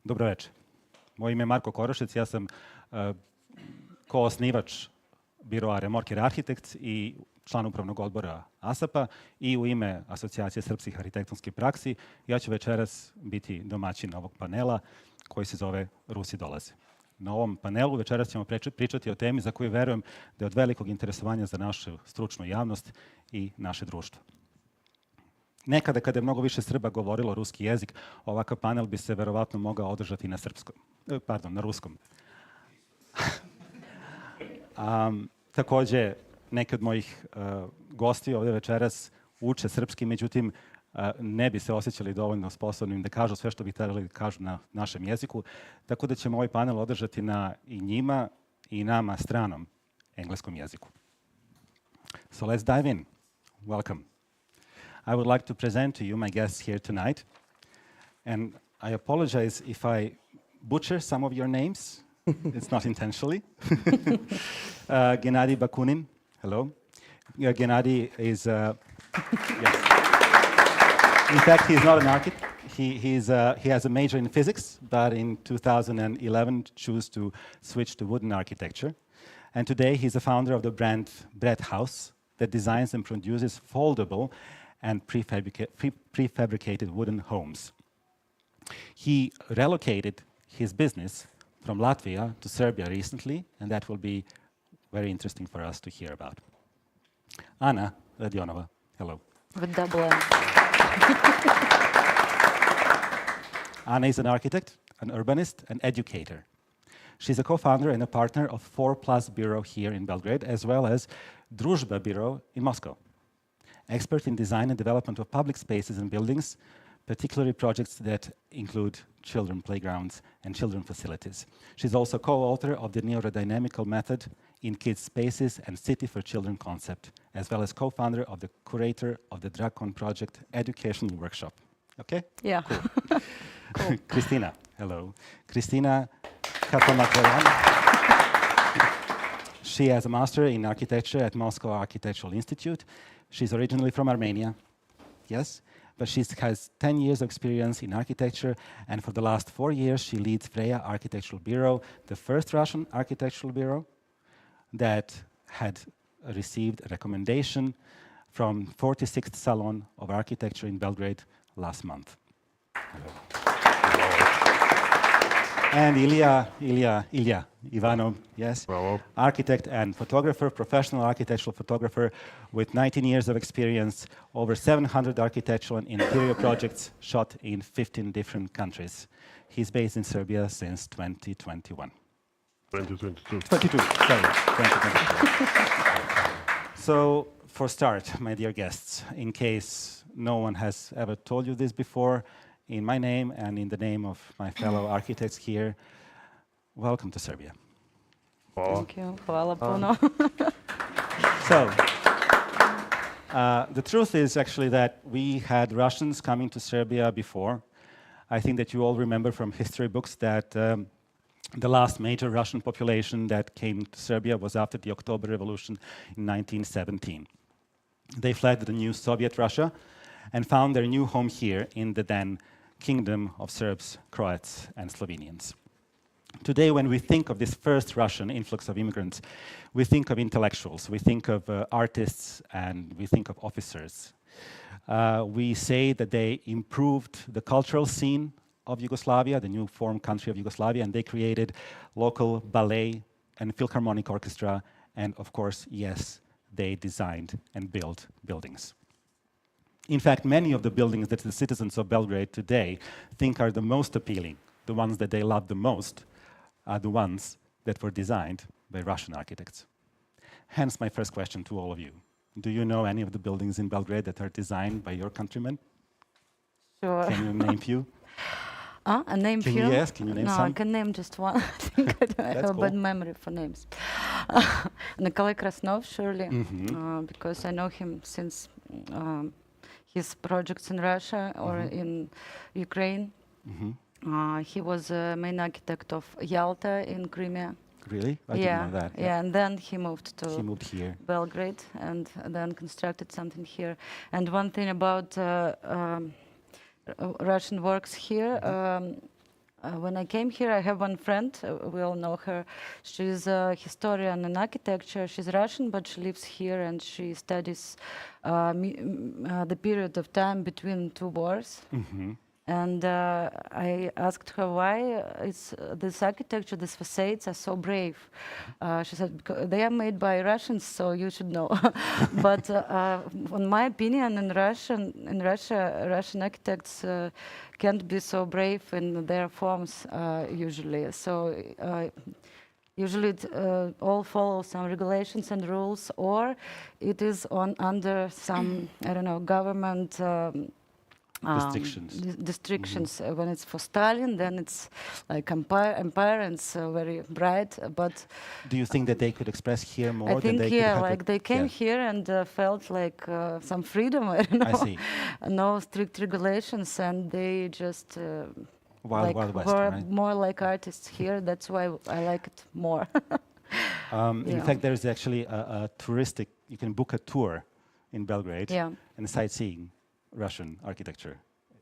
Dobro večer. Moje ime je Marko Korošec, ja sam koosnivač biroa Remorker Arhitekt i član upravnog odbora ASAP-a i u ime Asocijacije srpskih arhitektonskih praksi ja ću večeras biti domaćin ovog panela koji se zove Rusi Dolaze. Na ovom panelu večeras ćemo pričati o temi za koju verujem da je od velikog interesovanja za našu stručnu javnost i naše društvo. Nekada, kada je mnogo više Srba govorilo ruski jezik, ovakav panel bi se verovatno mogao održati na na ruskom. Takođe, neki od mojih gosti ovde večeras uče srpski, međutim, ne bi se osjećali dovoljno sposobnim da kažu sve što bi trebali da kažu na našem jeziku, tako da ćemo ovaj panel održati na i njima i nama stranom engleskom jeziku. So let's dive in. Welcome. I would like to present to you my guests here tonight, and I apologize if I butcher some of your names. It's not intentionally. Gennady Bakunin, hello. Gennady is, yes. In fact, he's not an architect. He has a major in physics, but in 2011 chose to switch to wooden architecture. And today he's the founder of the brand Bread House that designs and produces foldable and prefabricated wooden homes. He relocated his business from Latvia to Serbia recently, and that will be very interesting for us to hear about. Ana Radionova, hello. With double M. Ana is an architect, an urbanist, an educator. She's a co-founder and a partner of 4+ Bureau here in Belgrade, as well as Družba Bureau in Moscow. Expert in design and development of public spaces and buildings, particularly projects that include children playgrounds and children facilities. She's also co-author of the neurodynamical method in kids spaces and city for children concept, as well as co-founder of the curator of the Drakon project educational workshop. Okay? Yeah. Cool. Cool. Kristina, hello. Kristina Kapamakarian. She has a master in architecture at Moscow Architectural Institute. She's originally from Armenia, yes, but she has 10 years of experience in architecture, and for the last 4 years she leads Freya Architectural Bureau, the first Russian architectural bureau that had received a recommendation from 46th Salon of Architecture in Belgrade last month. And Ilya Ivanov, yes, Bravo. Architect and photographer, professional architectural photographer with 19 years of experience, over 700 architectural and interior projects shot in 15 different countries. He's based in Serbia since 2021. 2022. 22, sorry, 2022. So, for start, my dear guests, in case no one has ever told you this before, in my name and in the name of my fellow architects here, welcome to Serbia. Thank you. Hvala puno. So, the truth is actually that we had Russians coming to Serbia before. I think that you all remember from history books that the last major Russian population that came to Serbia was after the October Revolution in 1917. They fled the new Soviet Russia and found their new home here in the then Kingdom of Serbs, Croats, and Slovenians. Today, when we think of this first Russian influx of immigrants, we think of intellectuals, we think of artists, and we think of officers. We say that they improved the cultural scene of Yugoslavia, the new formed country of Yugoslavia, and they created local ballet and philharmonic orchestra, and of course, yes, they designed and built buildings. In fact, many of the buildings that the citizens of Belgrade today think are the most appealing, the ones that they love the most, are the ones that were designed by Russian architects. Hence my first question to all of you. Do you know any of the buildings in Belgrade that are designed by your countrymen? Sure. Can you name few? A name Can few? you, yes, can you name No, some? I can name just one. I think I don't have a bad cool. memory for names. Nikolai Krasnov, surely, because I know him since his projects in Russia or in Ukraine. He was a main architect of Yalta in Crimea. Really? I didn't know that. Yeah, and then he moved to He moved here. Belgrade and then constructed something here. And one thing about Russian works here, when I came here, I have one friend, we all know her. She's a historian in architecture. She's Russian, but she lives here and she studies the period of time between two wars. And I asked her why this architecture, these facades are so brave. She said, because they are made by Russians, so you should know. But in my opinion, in Russia, Russian architects can't be so brave in their forms usually. So usually it all follows some regulations and rules, or it is under some, I don't know, government restrictions. When it's for Stalin, then it's like empire and it's very bright. But do you think that they could express here more? I think than they could have like they came here and felt like some freedom. I don't know. I see. No strict regulations, and they just Wild West, were right? more like artists here. That's why I like it more. In fact, there is actually a touristic. You can book a tour in Belgrade and sightseeing Russian architecture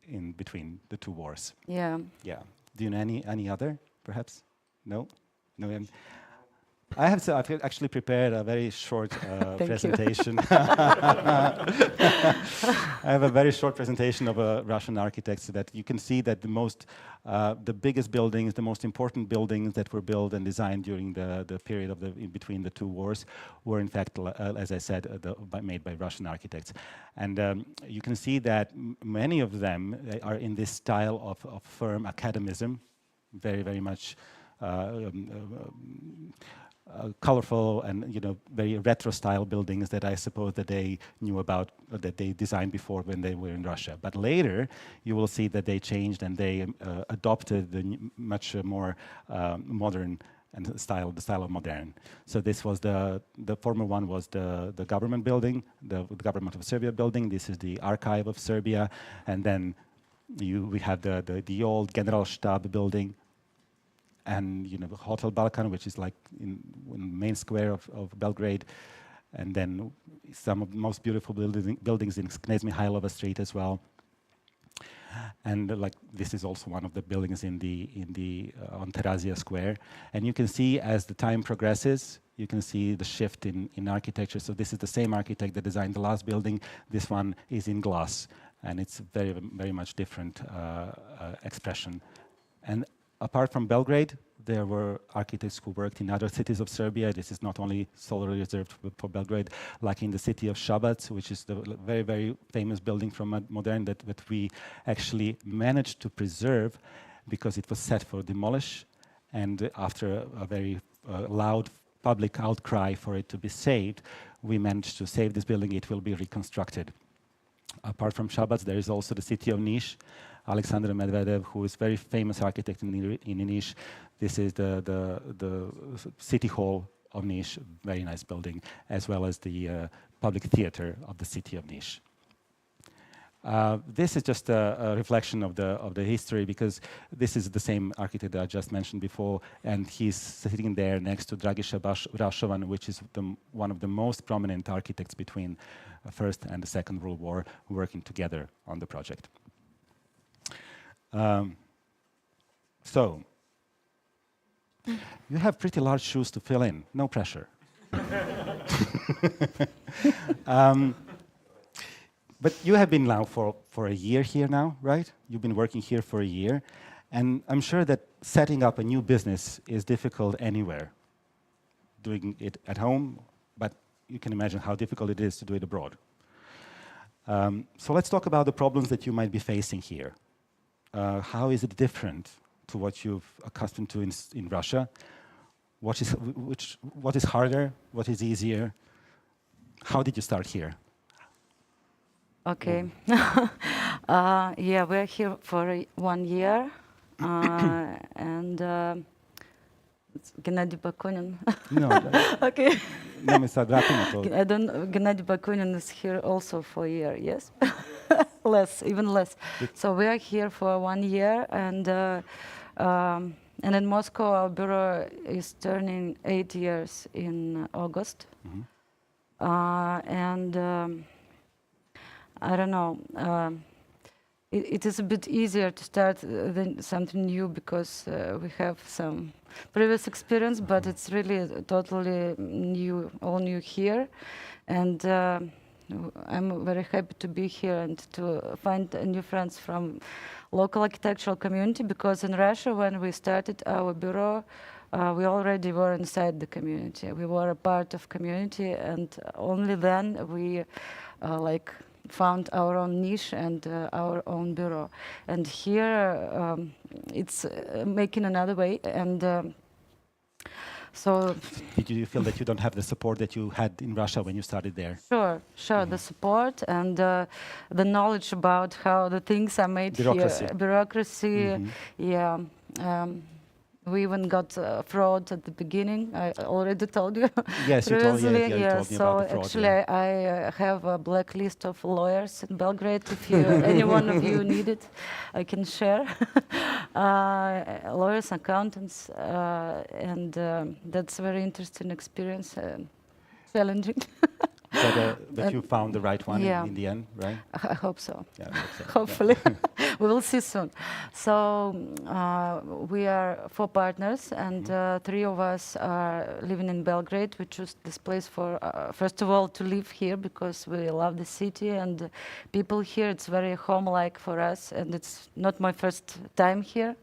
in between the two wars. Yeah. Yeah. Do you know any other, perhaps? No? No. I've actually prepared a very short presentation. I have a very short presentation of Russian architects so that you can see that the biggest buildings, the most important buildings that were built and designed during the period of in between the two wars were in fact, as I said, made by Russian architects. And you can see that many of them are in this style of firm academism, very, very much colorful and very retro style buildings that I suppose that they knew about, that they designed before when they were in Russia. But later you will see that they changed and they adopted the much more modern and the style of modern. So this was the former one was the government building, the government of Serbia building. This is the archive of Serbia, and then we have the old Generalstab building. And Hotel Balkan, which is like in the main square of Belgrade, and then some of the most beautiful buildings in Knez Mihailova Street as well. And like this is also one of the buildings on Terazija Square. And you can see as the time progresses, you can see the shift in architecture. So this is the same architect that designed the last building. This one is in glass, and it's very, very much different expression. And apart from Belgrade, there were architects who worked in other cities of Serbia. This is not only solely reserved for Belgrade, like in the city of Šabac, which is the very, very famous building from modern that we actually managed to preserve because it was set for demolish. And after a very loud public outcry for it to be saved, we managed to save this building. It will be reconstructed. Apart from Šabac, there is also the city of Niš. Alexander Medvedev, who is very famous architect in Niš. This is the city hall of Niš, very nice building, as well as the public theater of the city of Niš. This is just a reflection of the history, because this is the same architect that I just mentioned before, and he's sitting there next to Dragiša Brašovan, which is one of the most prominent architects between the First and the Second World War, working together on the project. So, you have pretty large shoes to fill in, no pressure. But you have been now for a year here now, right? You've been working here for a year, and I'm sure that setting up a new business is difficult anywhere. Doing it at home, but you can imagine how difficult it is to do it abroad. So let's talk about the problems that you might be facing here. How is it different to what you've accustomed to in Russia? What is harder? What is easier? How did you start here? Okay. Yeah, we're here for 1 year, and it's Gennady Bakunin. No. Okay. No, Mr. Drakunov. Gennady Bakunin is here also for a year. Yes. Even less. So we are here for 1 year, and in Moscow our bureau is turning 8 years in August. Mm-hmm. And I don't know. it is a bit easier to start than something new because we have some previous experience, but it's really totally new, all new here. And I'm very happy to be here and to find new friends from local architectural community, because in Russia, when we started our bureau, we already were inside the community. We were a part of community, and only then we like found our own niche and our own bureau. And here it's making another way. And so, did you feel that you don't have the support that you had in Russia when you started there? Sure. The support and the knowledge about how the things are made Bureaucracy. here. Bureaucracy, yeah. We even got fraud at the beginning. I already told you. Yes, you told, previously. you told me So about the fraud. actually, I have a blacklist of lawyers in Belgrade. If any one of you need it, I can share. Lawyers, accountants, and that's a very interesting experience, challenging. But you found the right one Yeah. in the end, right? I hope so. Yeah, I hope so. Hopefully. We will see soon. So we are 4 partners, and 3 of us are living in Belgrade. We chose this place for, first of all, to live here because we love the city and people here. It's very home-like for us, and it's not my first time here.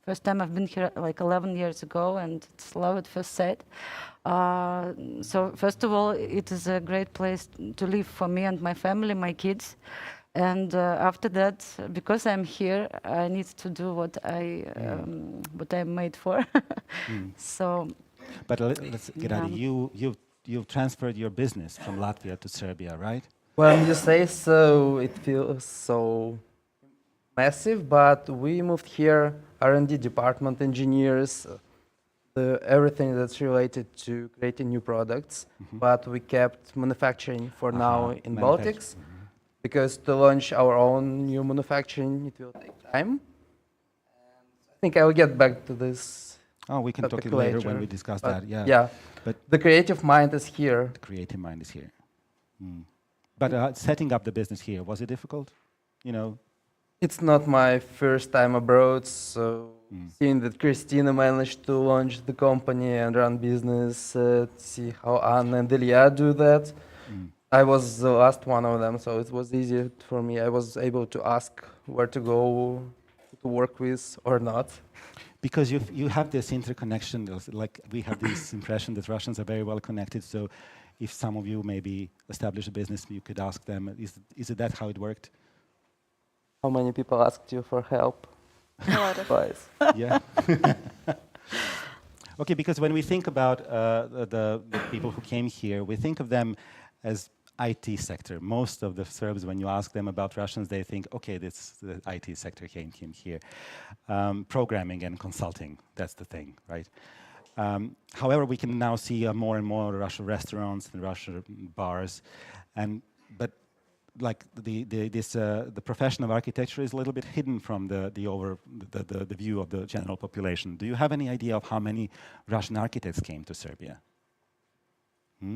First time I've been here like 11 years ago, and it's love at first sight. So first of all, it is a great place to live for me and my family, my kids. And after that, because I'm here, I need to do what I'm made for. So. But let's get at it. You've transferred your business from Latvia to Serbia, right? When you say so, it feels so massive, but we moved here, R&D department, engineers, everything that's related to creating new products, but we kept manufacturing for now in Baltics, because to launch our own new manufacturing, it will take time. And I think I'll get back to this. Oh, we can talk it later when we discuss that, yeah. Yeah, but the creative mind is here. The creative mind is here. But setting up the business here, was it difficult? You know? It's not my first time abroad, so seeing that Christina managed to launch the company and run business, see how Anna and Ilya do that. I was the last one of them, so it was easier for me. I was able to ask where to go to work with or not. Because you have this interconnection, like we have this impression that Russians are very well connected, so if some of you maybe establish a business, you could ask them, is it that how it worked? How many people asked you for help? A lot of Twice. Yeah. Okay, because when we think about the people who came here, we think of them as IT sector. Most of the Serbs, when you ask them about Russians, they think, okay, this the IT sector came here. Programming and consulting, that's the thing, right? However, we can now see more and more Russian restaurants and Russian bars, but like the profession of architecture is a little bit hidden from the view of the general population. Do you have any idea of how many Russian architects came to Serbia? I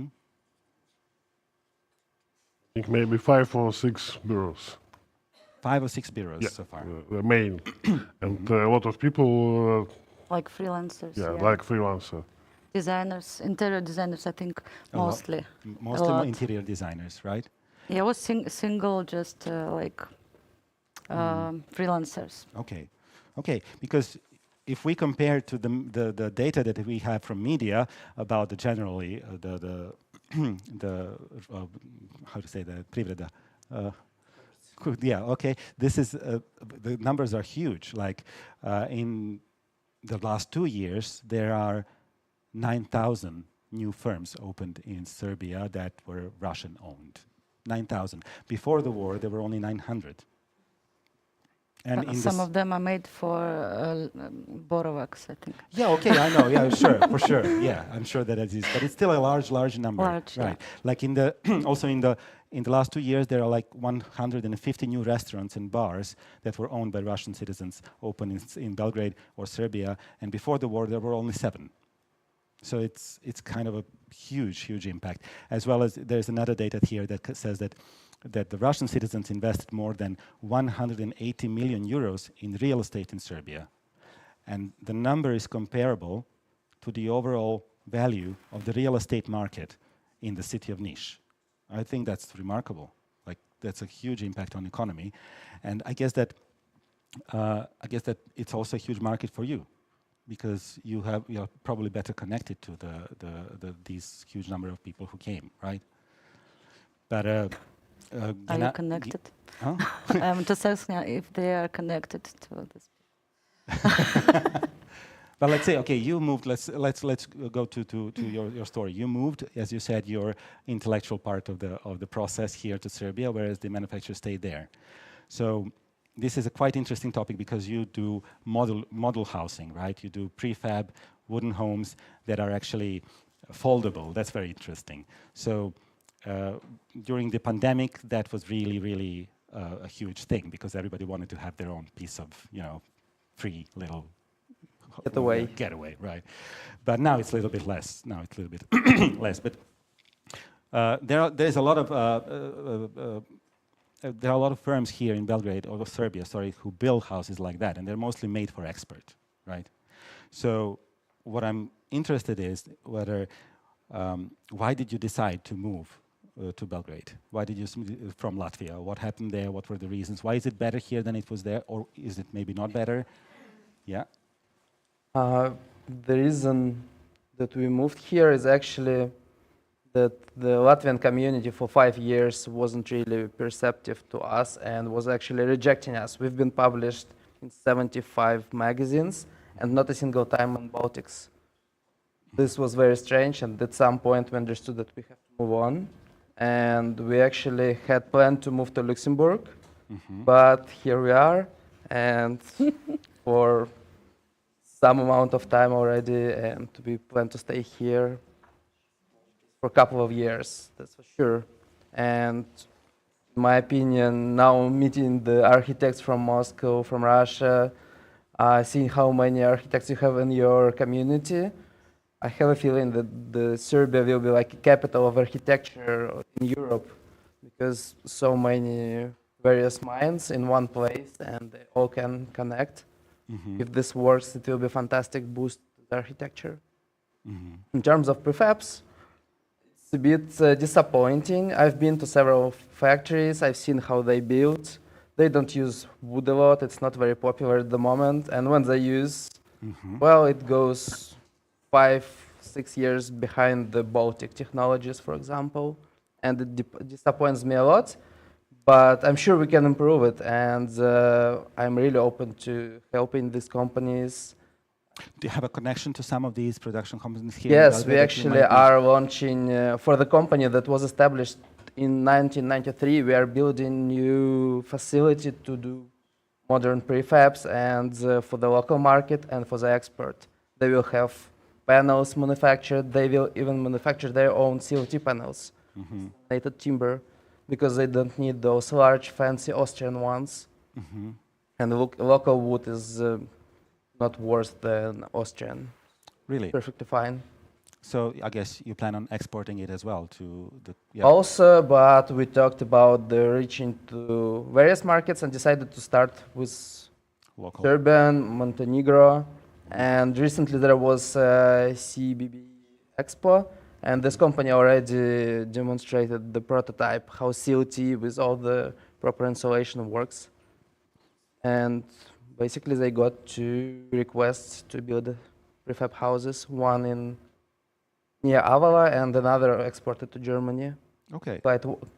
think maybe 5 or 6 bureaus. 5 or 6 bureaus so far. The main. And a lot of people, like freelancers. like freelancer. Designers, interior designers, I think, mostly. Mostly interior designers, right? Yeah, I was single, just like freelancers. Okay, because if we compare to the data that we have from media about the generally how to say the privredna. This is the numbers are huge. Like in the last 2 years, there are 9,000 new firms opened in Serbia that were Russian-owned. 9,000. Before the war, there were only 900. And in some of them are made for Borovacs, I think. Yeah, okay, I know. Yeah, sure, for sure. Yeah, I'm sure that it is, but it's still a large number. Large, right? yeah. Like in the also in the last 2 years, there are like 150 new restaurants and bars that were owned by Russian citizens, open in Belgrade or Serbia. And before the war, there were only 7. So it's kind of a huge impact. As well as there's another data here that says that that the Russian citizens invested more than 180 million euros in real estate in Serbia. And the number is comparable to the overall value of the real estate market in the city of Niš. I think that's remarkable. Like, that's a huge impact on the economy. And I guess that it's also a huge market for you, because you're probably better connected to these huge number of people who came, right? But are you connected? Huh? I'm just asking if they are connected to this. But let's say, okay, you moved. Let's go to your story. You moved, as you said, your intellectual part of the process here to Serbia, whereas the manufacturer stayed there. So this is a quite interesting topic, because you do model housing, right? You do prefab wooden homes that are actually foldable. That's very interesting. So during the pandemic, that was really a huge thing, because everybody wanted to have their own piece of, free little getaway, right? But now it's a little bit less. Now it's a little bit less. But there's a lot of there are a lot of firms here in Belgrade, or Serbia, sorry, who build houses like that, and they're mostly made for export, right? So what I'm interested is whether why did you decide to move to Belgrade? Why did you from Latvia? What happened there? What were the reasons? Why is it better here than it was there, or is it maybe not better? Yeah. The reason that we moved here is actually that the Latvian community for 5 years wasn't really perceptive to us and was actually rejecting us. We've been published in 75 magazines and not a single time on Baltics. This was very strange, and at some point we understood that we have to move on. And we actually had planned to move to Luxembourg, but here we are, and for some amount of time already, and we plan to stay here for a couple of years, that's for sure. And in my opinion, now meeting the architects from Moscow, from Russia, seeing how many architects you have in your community, I have a feeling that the Serbia will be like a capital of architecture in Europe, because so many various minds in one place and they all can connect. If this works, it will be a fantastic boost to the architecture. In terms of prefabs, it's a bit disappointing. I've been to several factories. I've seen how they build. They don't use wood a lot. It's not very popular at the moment. And when they use, well, it goes 5-6 years behind the Baltic technologies, for example. And it disappoints me a lot. But I'm sure we can improve it, and I'm really open to helping these companies. Do you have a connection to some of these production companies here? Yes, we actually are launching, for the company that was established in 1993, we are building new facility to do modern prefabs, and for the local market and for the export. They will have panels manufactured. They will even manufacture their own CLT panels, native timber, because they don't need those large, fancy Austrian ones. And local wood is not worse than Austrian. Really? Perfectly fine. So I guess you plan on exporting it as well to the... Yeah. Also, but we talked about the reaching to various markets and decided to start with Local. Serbia, Montenegro, and recently there was CBB Expo. And this company already demonstrated the prototype, how CLT with all the proper insulation works. And basically they got 2 requests to build prefab houses, one in near Avala and another exported to Germany. Okay.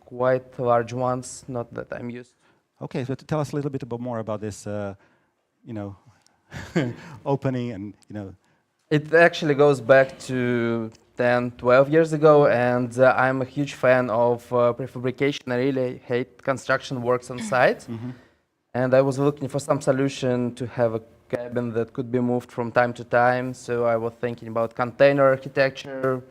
Quite large ones, not that I'm used. Okay, so tell us a little bit more about this, opening and, It actually goes back to 10-12 years ago, and I'm a huge fan of prefabrication. I really hate construction works on site. And I was looking for some solution to have a cabin that could be moved from time to time. So I was thinking about container architecture,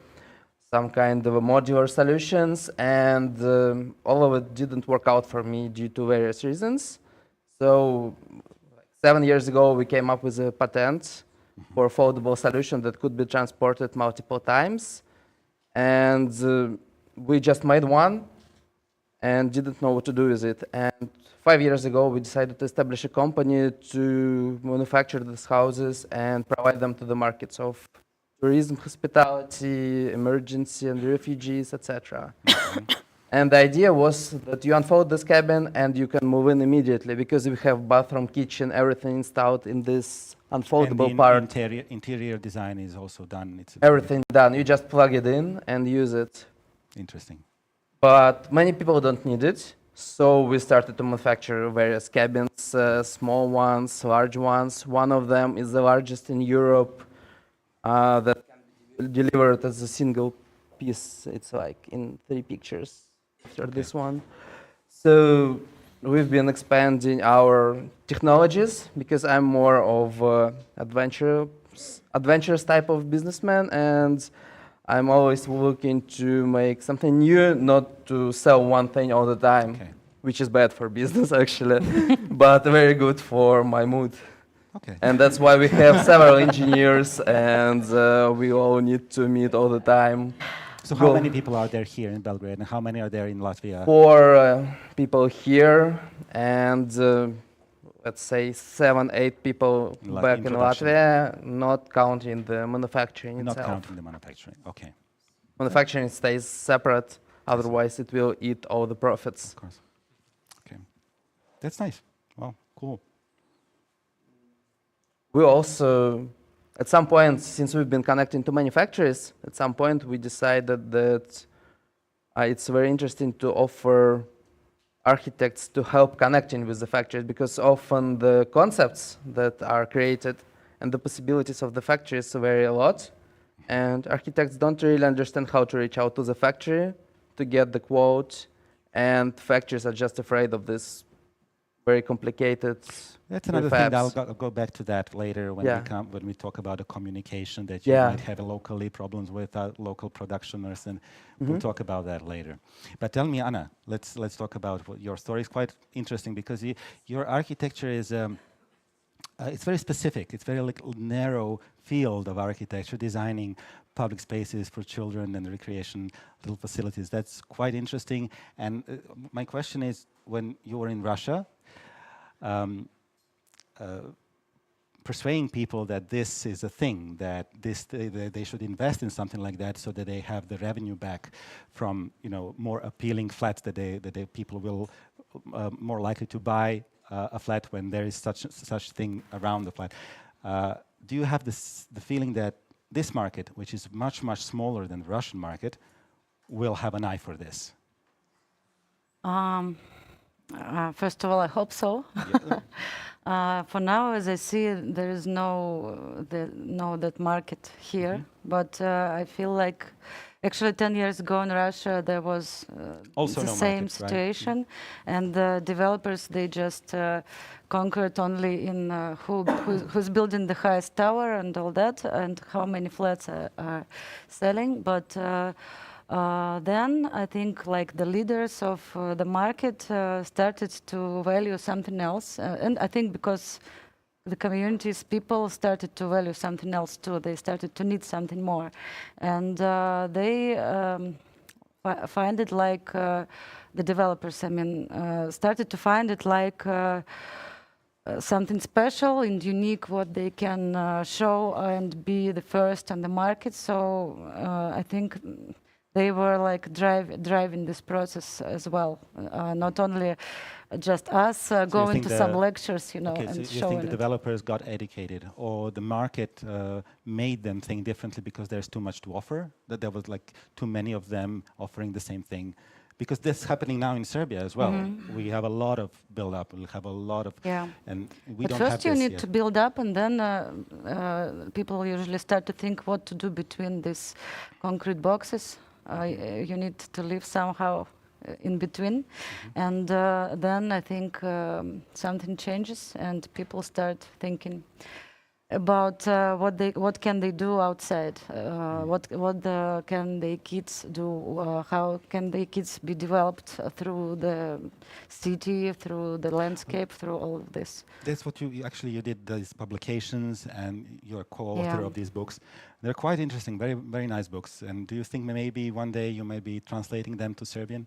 some kind of a modular solutions, and all of it didn't work out for me due to various reasons. So 7 years ago, we came up with a patent for a foldable solution that could be transported multiple times. And we just made one. and didn't know what to do with it. And 5 years ago, we decided to establish a company to manufacture these houses and provide them to the markets of tourism, hospitality, emergency, and refugees, etc. And the idea was that you unfold this cabin and you can move in immediately because we have bathroom, kitchen, everything installed in this unfoldable and part. Interior design is also done. It's Everything done. You just plug it in and use it. interesting. But many people don't need it. So we started to manufacture various cabins, small ones, large ones. One of them is the largest in Europe that can be delivered as a single piece. It's like in 3 pictures after this one. So we've been expanding our technologies because I'm more of adventurous type of businessman, and I'm always looking to make something new, not to sell one thing all the time, which is bad for business actually, but very good for my mood. Okay. And that's why we have several engineers, and we all need to meet all the time. So how many people are there here in Belgrade, and how many are there in Latvia? 4 people here, and let's say 7, 8 people back in Latvia, not counting the manufacturing itself. Not counting the manufacturing, okay. Manufacturing stays separate, otherwise it will eat all the profits. Of course. Okay. That's nice. Well, cool. We also, at some point, since we've been connecting to manufacturers, at some point we decided that it's very interesting to offer architects to help connecting with the factories, because often the concepts that are created and the possibilities of the factories vary a lot, and architects don't really understand how to reach out to the factory to get the quote, and factories are just afraid of this very complicated. That's another thing. I'll go back to that later when when we talk about the communication that you might have locally problems with local productioners, and we'll talk about that later. But tell me, Anna, let's talk about your story. It's quite interesting because your architecture is it's very specific. It's very narrow field of architecture, designing public spaces for children and recreation, little facilities. That's quite interesting. And my question is, when you were in Russia, persuading people that this is a thing, that they should invest in something like that, so that they have the revenue back from more appealing flats, that people will more likely to buy a flat when there is such thing around the flat. Do you have the feeling that this market, which is much smaller than the Russian market, will have an eye for this? First of all, I hope so. For now, as I see, there is no that market here. But I feel like, actually, 10 years ago in Russia, there was also the no same market, situation, right? and the developers, they just conquered only in who's building the highest tower and all that, and how many flats are selling. But then I think like the leaders of the market started to value something else, and I think because the communities, people started to value something else too. They started to need something more, and they find it like the developers. I mean, started to find it like something special and unique, what they can show and be the first on the market. So I think they were like driving this process as well, not only just us going to some lectures, and so you showing think the it. developers got educated, or the market made them think differently because there's too much to offer, that there was like too many of them offering the same thing? Because that's happening now in Serbia as well. We have a lot of build-up. We have a lot of, and we don't have this yet. But first you need to build up, and then people usually start to think what to do between these concrete boxes. You need to live somehow in between, and then I think something changes, and people start thinking about what can they do outside, what can their kids do, how can their kids be developed through the city, through the landscape, through all of this. That's what you did, these publications, and you're co-author of these books. They're quite interesting, very nice books. And do you think maybe one day you may be translating them to Serbian?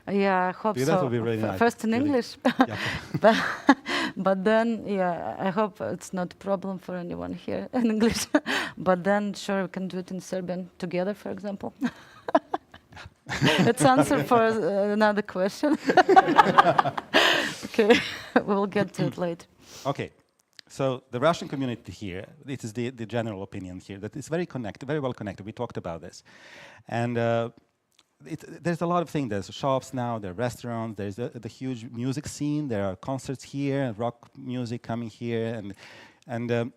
Yeah, I hope Yeah, so. that would be really nice, First in really. English, Yeah. but, but then, yeah, I hope it's not a problem for anyone here in English. But then, sure, we can do it in Serbian together, for example. It's answer for another question. Okay, we'll get to it later. Okay, so the Russian community here, it is the general opinion here, that it's very connected, very well connected. We talked about this. And there's a lot of things. There's shops now, there are restaurants, there's the huge music scene, there are concerts here, rock music coming here. And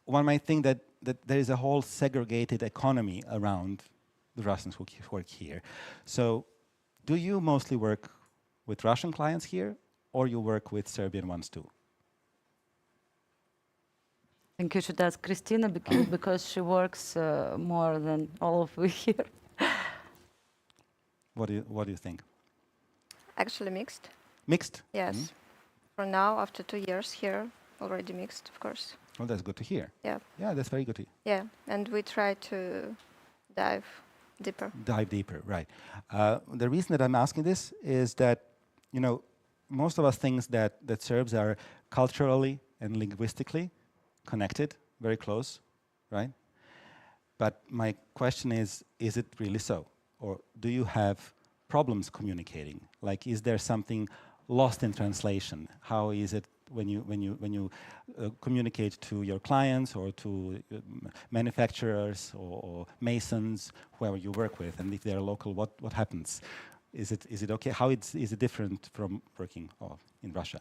one might think that there is a whole segregated economy around the Russians who work here. So do you mostly work with Russian clients here, or you work with Serbian ones too? I think you should ask Christina because she works more than all of we here. What do you think? Actually mixed. Mixed? Yes. Mhm. For now, after 2 years here, already mixed, of course. Well, that's good to hear. Yeah. Yeah, that's very good to hear. Yeah, and we try to dive deeper. Dive deeper, right. The reason that I'm asking this is that, you know, most of us think that Serbs are culturally and linguistically connected, very close, right? But my question is it really so? Or do you have problems communicating? Like, is there something lost in translation? How is it when you communicate to your clients or to manufacturers or masons, whoever you work with, and if they're local, what happens? Is it okay? How is it different from working in Russia?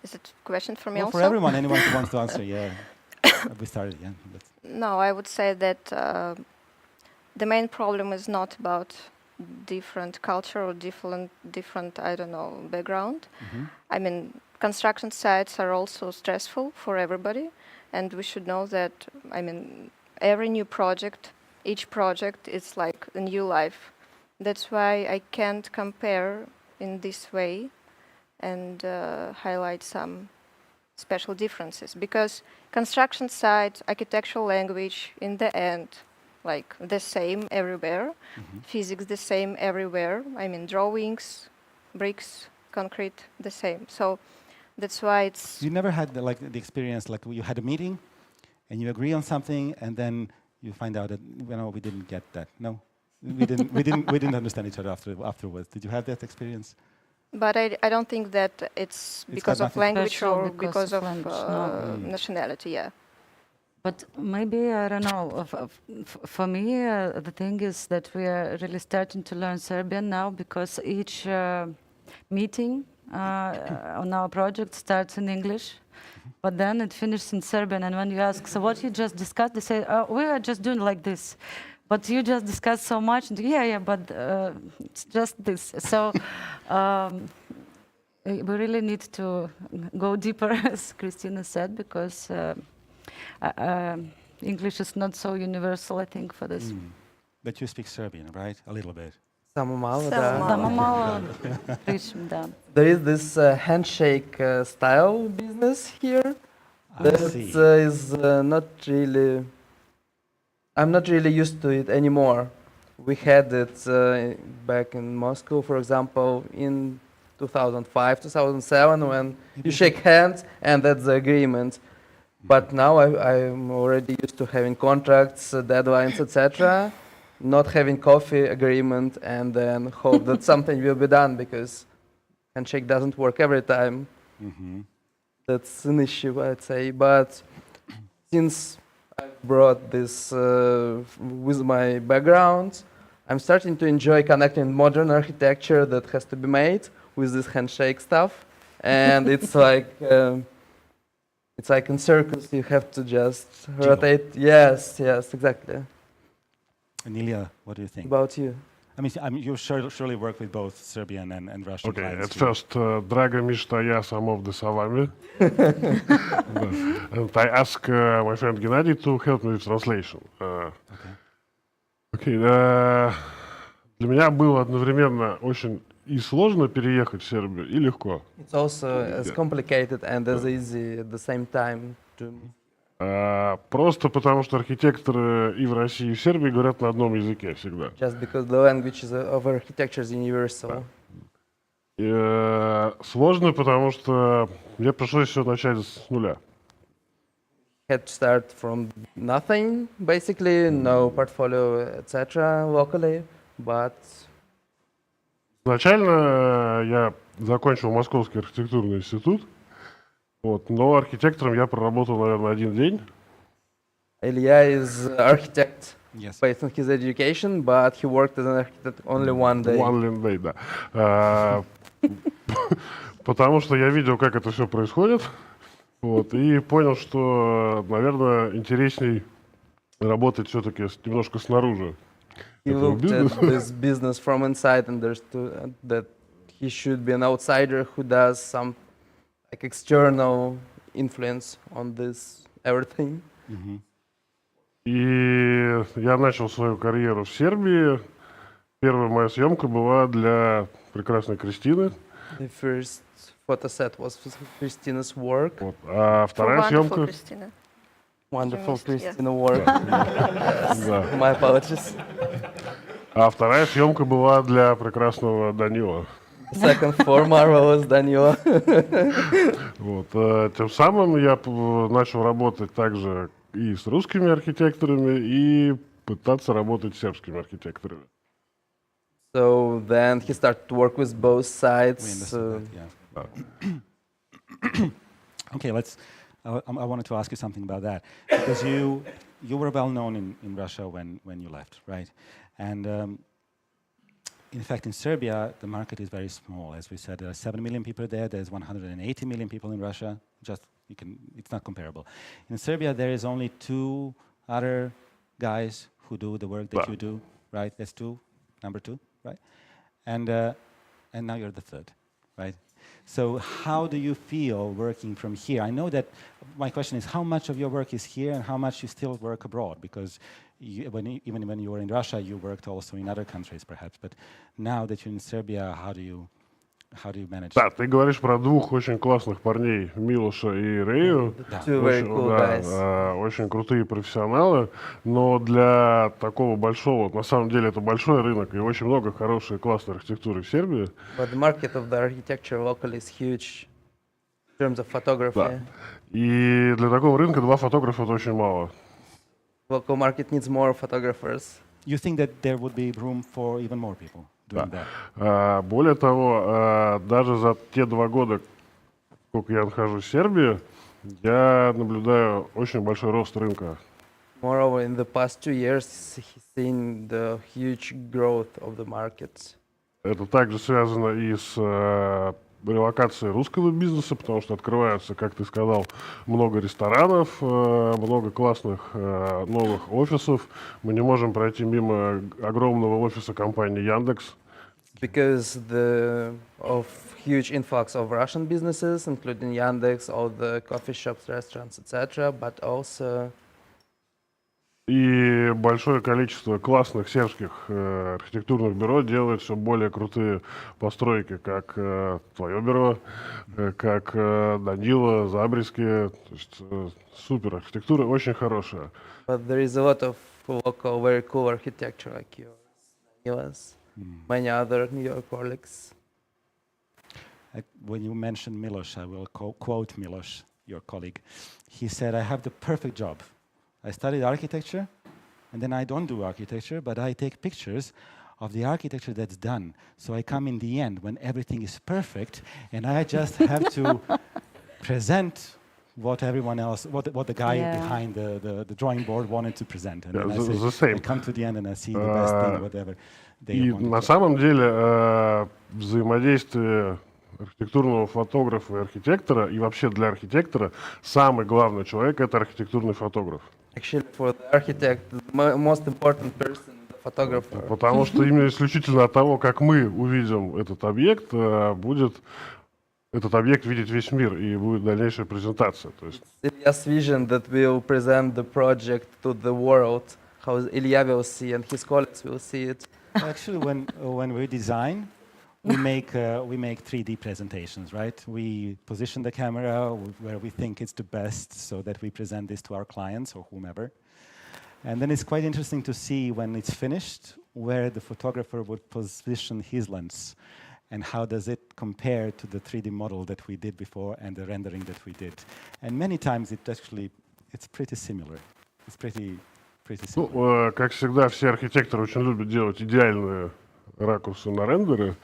Is it a question for me Well, also? for everyone, anyone who wants to answer, yeah. We started, yeah. No, I would say that the main problem is not about different culture or different, I don't know, background. Mm-hmm. I mean, construction sites are also stressful for everybody, and we should know that, I mean, every new project, each project is like a new life. That's why I can't compare in this way and highlight some special differences, because construction site, architectural language, in the end, like the same everywhere, physics the same everywhere. I mean, drawings, bricks, concrete, the same. So that's why it's. You never had the experience like you had a meeting, and you agree on something, and then you find out that we didn't get that. No, we didn't understand each other afterwards. Did you have that experience? But I don't think that it's because of language or because of nationality. Yeah. But maybe, I don't know, for me, the thing is that we are really starting to learn Serbian now, because each meeting on our project starts in English, but then it finishes in Serbian. And when you ask, so what you just discussed, they say, oh, we are just doing like this. But you just discussed so much. Yeah, but it's just this. So we really need to go deeper, as Christina said, because English is not so universal, I think, for this. But you speak Serbian, right? A little bit. Samo malo, Samo malo pričam, da. There is this handshake style business here. I see. That is not really. I'm not really used to it anymore. We had it back in Moscow, for example, in 2005, 2007, when you shake hands and that's the agreement. But now I'm already used to having contracts, deadlines, etc. Not having coffee agreement and then hope that something will be done, because handshake doesn't work every time. That's an issue, I'd say. But since I brought this with my background, I'm starting to enjoy connecting modern architecture that has to be made with this handshake stuff. And it's like in circles, you have to just rotate. Yes, exactly. And Ilya, what do you think? About you? I mean, you surely work with both Serbian and Russian Okay, clients. at first, draga Mishta, я самов the salami. And I ask my friend Gennady to help me with translation. Okay. Для меня было одновременно очень и сложно переехать в Сербию, и легко. It's also as complicated and as easy at the same time to. Просто потому, что архитекторы и в России, и в Сербии говорят на одном языке всегда. Just because the language of architecture is universal. Сложно, потому что мне пришлось все начать с нуля. Had to start from nothing, basically, no portfolio, etc. locally, but Изначально я закончил Московский архитектурный институт, вот, но архитектором я проработал, наверное, 1 день. Ilya is architect Yes. based on his education, but he worked as an architect only one day. One day, да. Потому что я видел, как это все происходит, вот, и понял, что, наверное, интересней работать все-таки немножко снаружи. He этого looked at бизнеса. this business from inside and understood that he should be an outsider who does some like external influence on this everything. Mhm. И я начал свою карьеру в Сербии. Первая моя съемка была для прекрасной Кристины. The first photo set was Christina's work. Вот. А For вторая wonderful, съемка... Christina. Wonderful missed, yeah. Christina work. Да. My apologies. А вторая съемка была для прекрасного Данила. Second for marvelous Danilo. Вот. Тем самым я начал работать также и с русскими архитекторами, и пытаться работать с сербскими архитекторами. So then he started to work with both We sides. understood that, yeah. Okay, let's. I wanted to ask you something about that because you were well known in Russia when you left, right? And in fact, in Serbia, the market is very small. As we said, there are 7 million people there. There's 180 million people in Russia. It's not comparable. In Serbia, there is only 2 other guys who do the work that you do, right? That's number 2, right? And now you're the 3rd, right? So how do you feel working from here? I know that my question is how much of your work is here and how much you still work abroad? Because even when you were in Russia, you worked also in other countries, perhaps. But now that you're in Serbia, how do you manage? Да, ты говоришь про 2 очень классных парней, Милоша и Рею. Two very cool guys. Очень крутые профессионалы, но для такого большого, на самом деле это большой рынок и очень много хорошей классной архитектуры в Сербии. But the market of the architecture locally is huge in terms of photography. Да. И для такого рынка 2 фотографа это очень мало. Local market needs more photographers. You think that there would be room for even more people doing that? Более того, даже за те 2 года, сколько я нахожусь в Сербии, я наблюдаю очень большой рост рынка. Moreover, in the past 2 years, he's seen the huge growth of the market. Это также связано и с релокацией русского бизнеса, потому что открываются, как ты сказал, много ресторанов, много классных новых офисов. Мы не можем пройти мимо огромного офиса компании Яндекс. Because of huge influx of Russian businesses, including Yandex, all the coffee shops, restaurants, etc., but also И большое количество классных сербских архитектурных бюро делает все более крутые постройки, как твое бюро, как Данила, Забриски. То есть супер архитектура, очень хорошая. but there is a lot of local, very cool architecture like yours, Danila's, many other New York colleagues. When you mentioned Miloš, I will quote Miloš, your colleague. He said, I have the perfect job. I studied architecture, and then I don't do architecture, but I take pictures of the architecture that's done. So I come in the end when everything is perfect, and I just have to present what everyone else, what the guy behind the drawing board wanted to present. And then I come to the end and I see the best thing, whatever they И wanted на to. самом деле взаимодействие архитектурного фотографа и архитектора, и вообще для архитектора самый главный человек — это архитектурный фотограф. Actually, for the architect, the most important person is the photographer. Потому что именно исключительно от того, как мы увидим этот объект, будет этот объект видеть весь мир, и будет дальнейшая презентация. То есть Ilya's vision that will present the project to the world, how Ilya will see and his colleagues will see it. Actually, when we design, we make 3D presentations, right? We position the camera where we think it's the best so that we present this to our clients or whomever. And then it's quite interesting to see when it's finished where the photographer would position his lens and how does it compare to the 3D model that we did before and the rendering that we did. And many times it's pretty similar. It's pretty similar. Ну, как всегда, все архитекторы очень любят делать идеальные ракурсы на рендеры,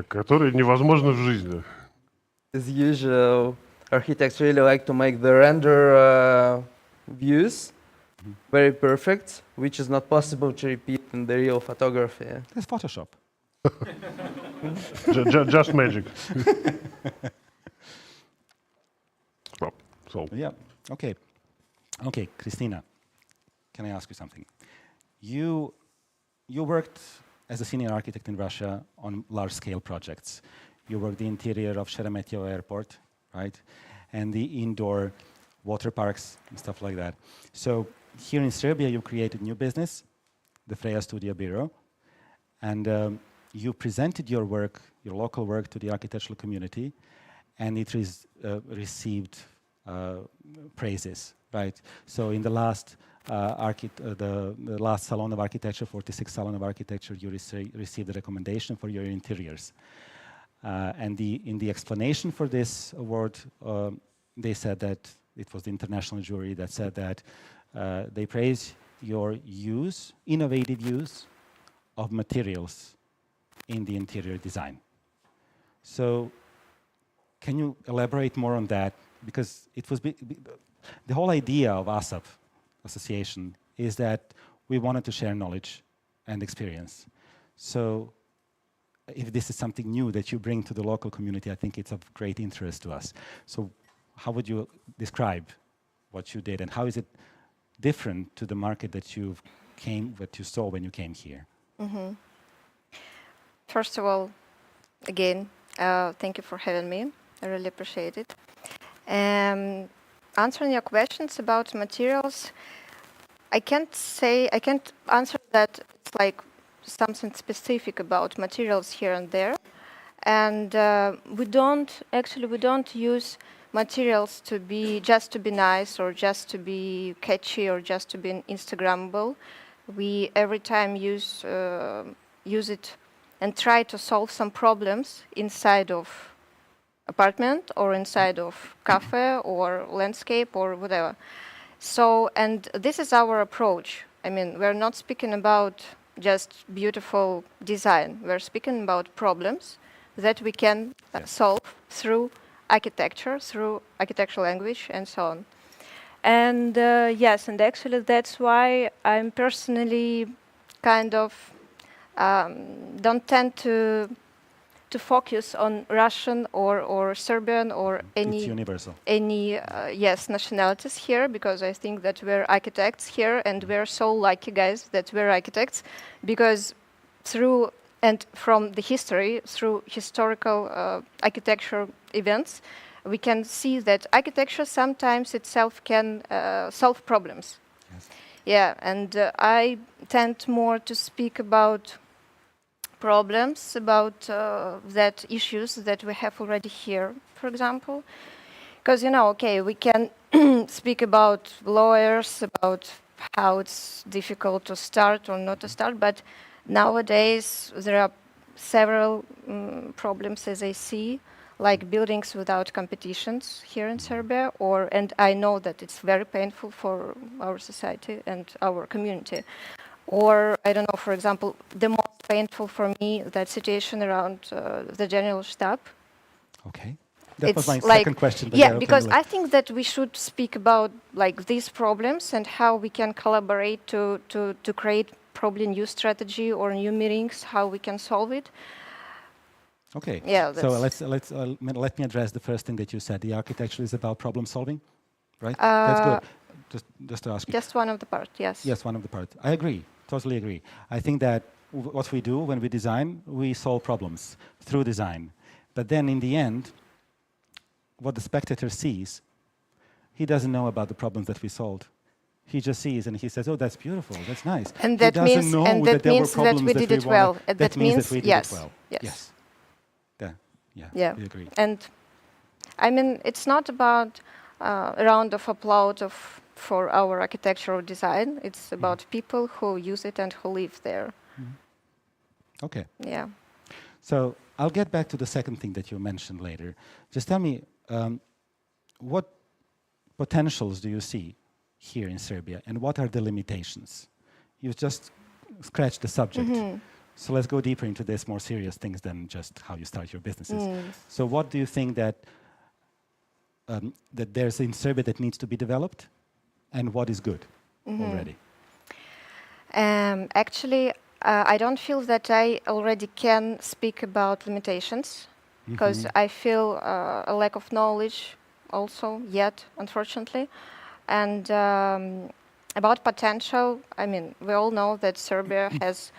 которые невозможны в жизни. As usual, architects really like to make the render views very perfect, which is not possible to repeat in the real photography. That's Photoshop. Just magic. So. Yeah, okay. Okay, Christina, can I ask you something? You worked as a senior architect in Russia on large-scale projects. You worked the interior of Sheremetyevo Airport, right? And the indoor water parks and stuff like that. So here in Serbia, you created new business, the Freya Studio Bureau, and you presented your work, your local work, to the architectural community, and it received praises, right? So in the last the last Salon of Architecture, 46th Salon of Architecture, you received a recommendation for your interiors. And in the explanation for this award, they said that it was the international jury that said that they praise your innovative use of materials in the interior design. So can you elaborate more on that? Because it was the whole idea of ASAP, Association, is that we wanted to share knowledge and experience. So if this is something new that you bring to the local community, I think it's of great interest to us. So how would you describe what you did, and how is it different to the market that you saw when you came here? Mm-hmm. First of all, again, thank you for having me. I really appreciate it. Answering your questions about materials, I can't answer that it's like something specific about materials here and there. And we don't use materials to be nice or just to be catchy or just to be Instagrammable. We every time use it and try to solve some problems inside of apartment or inside of cafe or landscape or whatever. So, and this is our approach. I mean, we're not speaking about just beautiful design. We're speaking about problems that we can solve through architecture, through architectural language, and so on. And yes, and actually that's why I'm personally kind of don't tend to focus on Russian or Serbian or any nationalities here, because I think that we're architects here and we're so lucky guys that we're architects, because through and from the history, through historical architecture events, we can see that architecture sometimes itself can solve problems. Yes. Yeah, and I tend more to speak about problems, about that issues that we have already here, for example. Because, okay, we can speak about lawyers, about how it's difficult to start or not to start, but nowadays there are several problems, as I see, like buildings without competitions here in Serbia, and I know that it's very painful for our society and our community. Or, I don't know, for example, the most painful for me, that situation around the General Stab. Okay. That was my second question. Yeah, because I think that we should speak about these problems and how we can collaborate to create probably new strategy or new meetings, how we can solve it. Okay. Yeah. So let me address the first thing that you said. The architecture is about problem solving, right? That's good. Just to ask you. Just one of the parts, yes. Yes, one of the parts. I agree. Totally agree. I think that what we do when we design, we solve problems through design. But then in the end, what the spectator sees, he doesn't know about the problems that we solved. He just sees and he says, "Oh, that's beautiful. That's nice." And that means that we did it well. That means that we did yes. it well. Yes. Yeah, Yeah. we agree. And I mean, it's not about a round of applause for our architectural design. It's about people who use it and who live there. Okay. Yeah. So I'll get back to the second thing that you mentioned later. Just tell me, what potentials do you see here in Serbia, and what are the limitations? You just scratched the subject. So let's go deeper into this, more serious things than just how you start your businesses. So what do you think that that there's in Serbia that needs to be developed, and what is good already? Actually, I don't feel that I already can speak about limitations, because I feel a lack of knowledge also yet, unfortunately. And about potential, I mean, we all know that Serbia has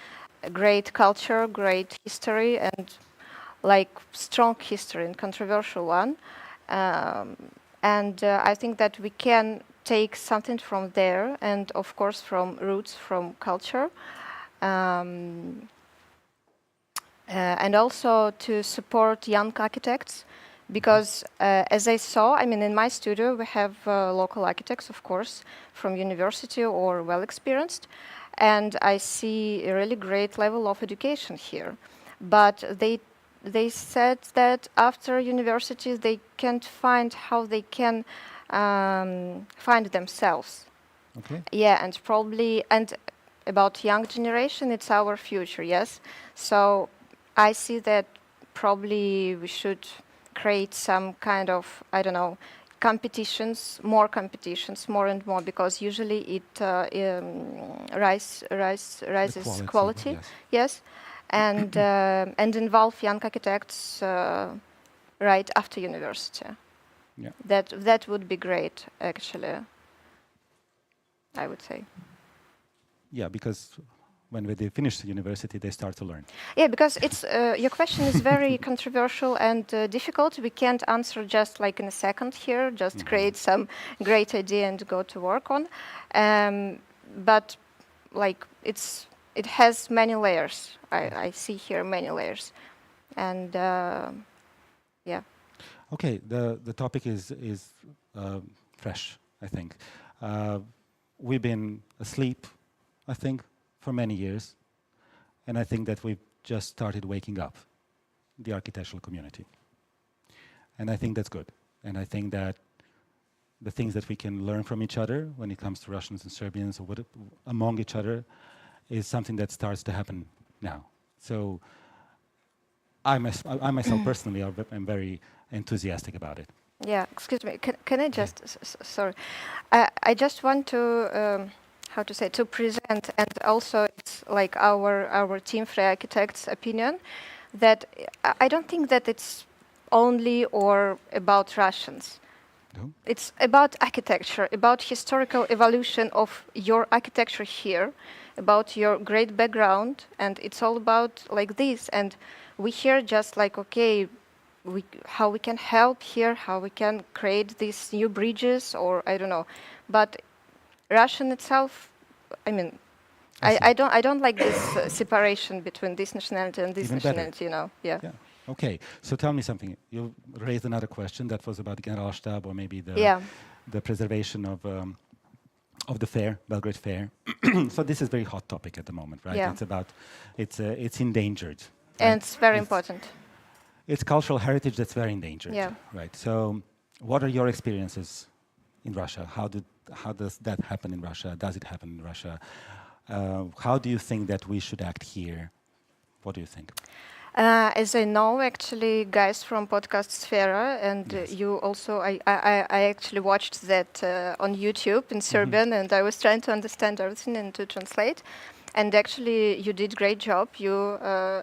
a great culture, great history, and like strong history and controversial one. And I think that we can take something from there, and of course from roots, from culture. And also to support young architects, because as I saw, I mean, in my studio we have local architects, of course, from university or well experienced, and I see a really great level of education here. But they said that after university they can't find how they can find themselves. Okay. Yeah, and probably, and about young generation, it's our future, yes. So I see that probably we should create some kind of, I don't know, competitions, more and more, because usually it rises quality. Yes. Yes, and involve young architects right after university. Yeah. That would be great, actually, I would say. Yeah, because when they finish the university, they start to learn. Yeah, because it's your question is very controversial and difficult. We can't answer just like in a second here, just create some great idea and go to work on. But like it has many layers. I see here many layers. And yeah. Okay, the topic is fresh, I think. We've been asleep, I think, for many years, and I think that we've just started waking up, the architectural community. And I think that's good. And I think that the things that we can learn from each other when it comes to Russians and Serbians, or among each other, is something that starts to happen now. So I myself personally, I'm very enthusiastic about it. Yeah, excuse me. Can I just, sorry. I just want to, how to say, to present, and also it's like our team Free Architects opinion, that I don't think that it's only or about Russians. No? It's about architecture, about historical evolution of your architecture here, about your great background, and it's all about like this. And we here just like, okay, how we can help here, how we can create these new bridges, or I don't know. But Russian itself, I mean, I don't like this separation between this nationality and this Even better. nationality, you know. Yeah. Yeah. Okay. So tell me something. You raised another question that was about Generalstab, or maybe the preservation of the fair, Belgrade Fair. So this is a very hot topic at the moment, right? Yeah. It's about it's endangered. And right? it's very important. It's cultural heritage that's very endangered. Yeah. Right. So what are your experiences in Russia? How does that happen in Russia? Does it happen in Russia? How do you think that we should act here? What do you think? As I know, actually, guys from podcast Sfera, and Yes. you also, I actually watched that on YouTube in Serbian, and I was trying to understand everything and to translate. And actually, you did great job. You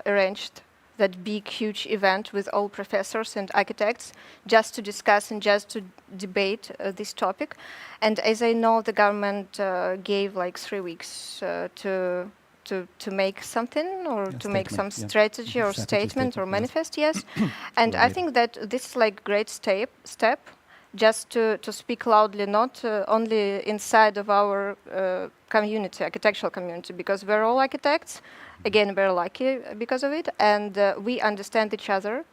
arranged that big, huge event with all professors and architects just to discuss and just to debate this topic. And as I know, the government gave like 3 weeks to make something, or to make some strategy or statement or manifest, yes. And I think that this is like great step just to speak loudly, not only inside of our community, architectural community, because we're all architects. Again, we're lucky because of it, and we understand each other.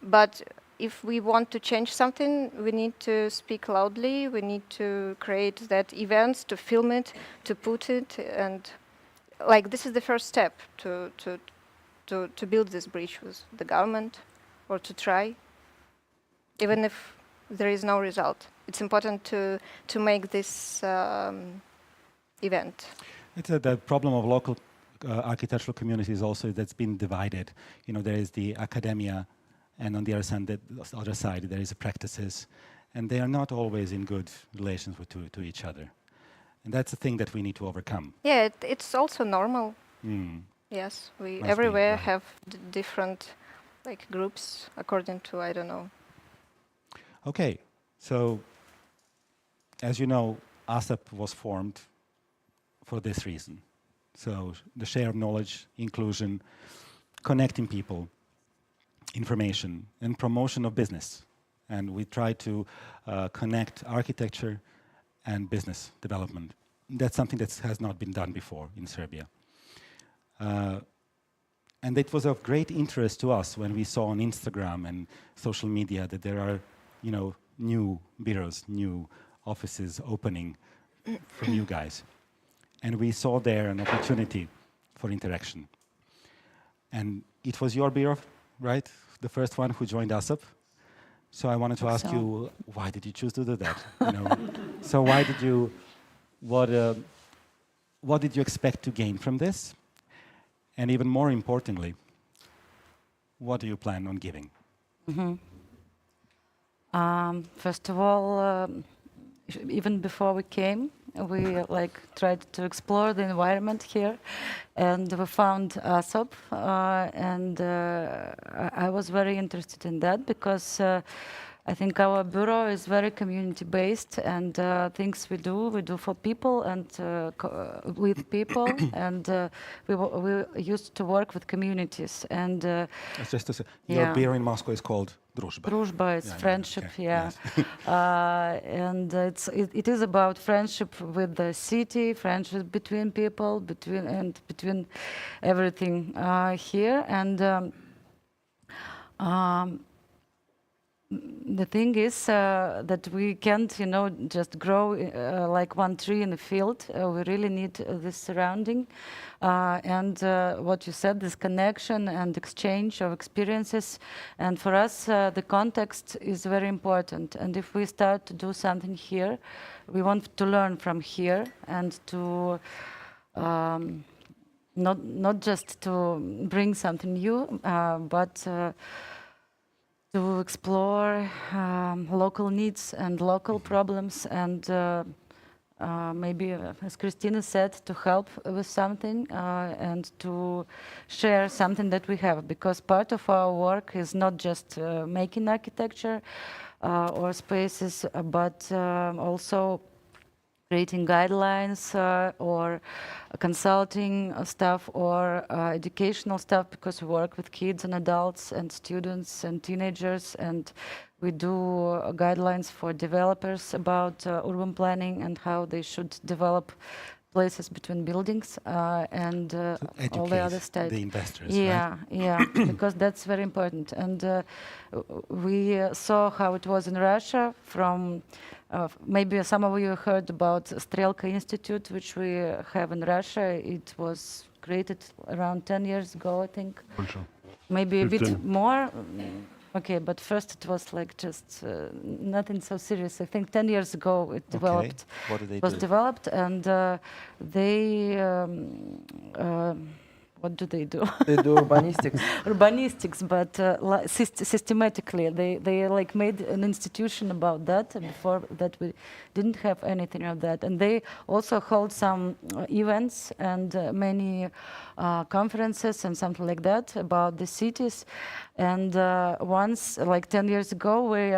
But if we want to change something, we need to speak loudly. We need to create that events, to film it, to put it, and like this is the first step to build this bridge with the government, or to try, even if there is no result. It's important to make this event. It's the problem of local architectural communities also that's been divided. You know, there is the academia, and on the other side there is the practices, and they are not always in good relations to each other. And that's the thing that we need to overcome. Yeah, it's also normal. Yes, we everywhere right. have different like groups according to, I don't know. Okay, so as you know, ASAP was formed for this reason. So the share of knowledge, inclusion, connecting people, information, and promotion of business. And we try to connect architecture and business development. That's something that has not been done before in Serbia. And it was of great interest to us when we saw on Instagram and social media that there are, you know, new bureaus, new offices opening from you guys. And we saw there an opportunity for interaction. And it was your bureau, right? The first one who joined ASAP. So I wanted to ask you, why did you choose to do that? You know? So why did you, what did you expect to gain from this? And even more importantly, what do you plan on giving? First of all, even before we came, we tried to explore the environment here, and we found ASOP, and I was very interested in that because I think our bureau is very community-based, and things we do for people and with people, and we used to work with communities. And just to say, your beer in Moscow is called Druzhba. Druzhba is friendship, okay, yeah. Yes. And it is about friendship with the city, friendship between people, between everything here. And the thing is that we can't, just grow like one tree in a field. We really need this surrounding. And what you said, this connection and exchange of experiences. And for us, the context is very important. And if we start to do something here, we want to learn from here and to not just to bring something new, but to explore local needs and local problems, and maybe, as Christina said, to help with something and to share something that we have, because part of our work is not just making architecture or spaces, but also creating guidelines or consulting stuff or educational stuff, because we work with kids and adults and students and teenagers, and we do guidelines for developers about urban planning and how they should develop places between buildings and all the other stuff. The investors, yeah, right? Yeah, because that's very important. And we saw how it was in Russia from maybe some of you heard about Strelka Institute, which we have in Russia. It was created around 10 years ago, I think. Maybe 15. A bit more. Okay, but first it was like just nothing so serious. I think 10 years ago it developed. Okay. What did they was do? Developed, and they what do? They do urbanistics. Urbanistics, but systematically. They like made an institution about that. And before that, we didn't have anything of that. And they also hold some events and many conferences and something like that about the cities. And once, like 10 years ago, we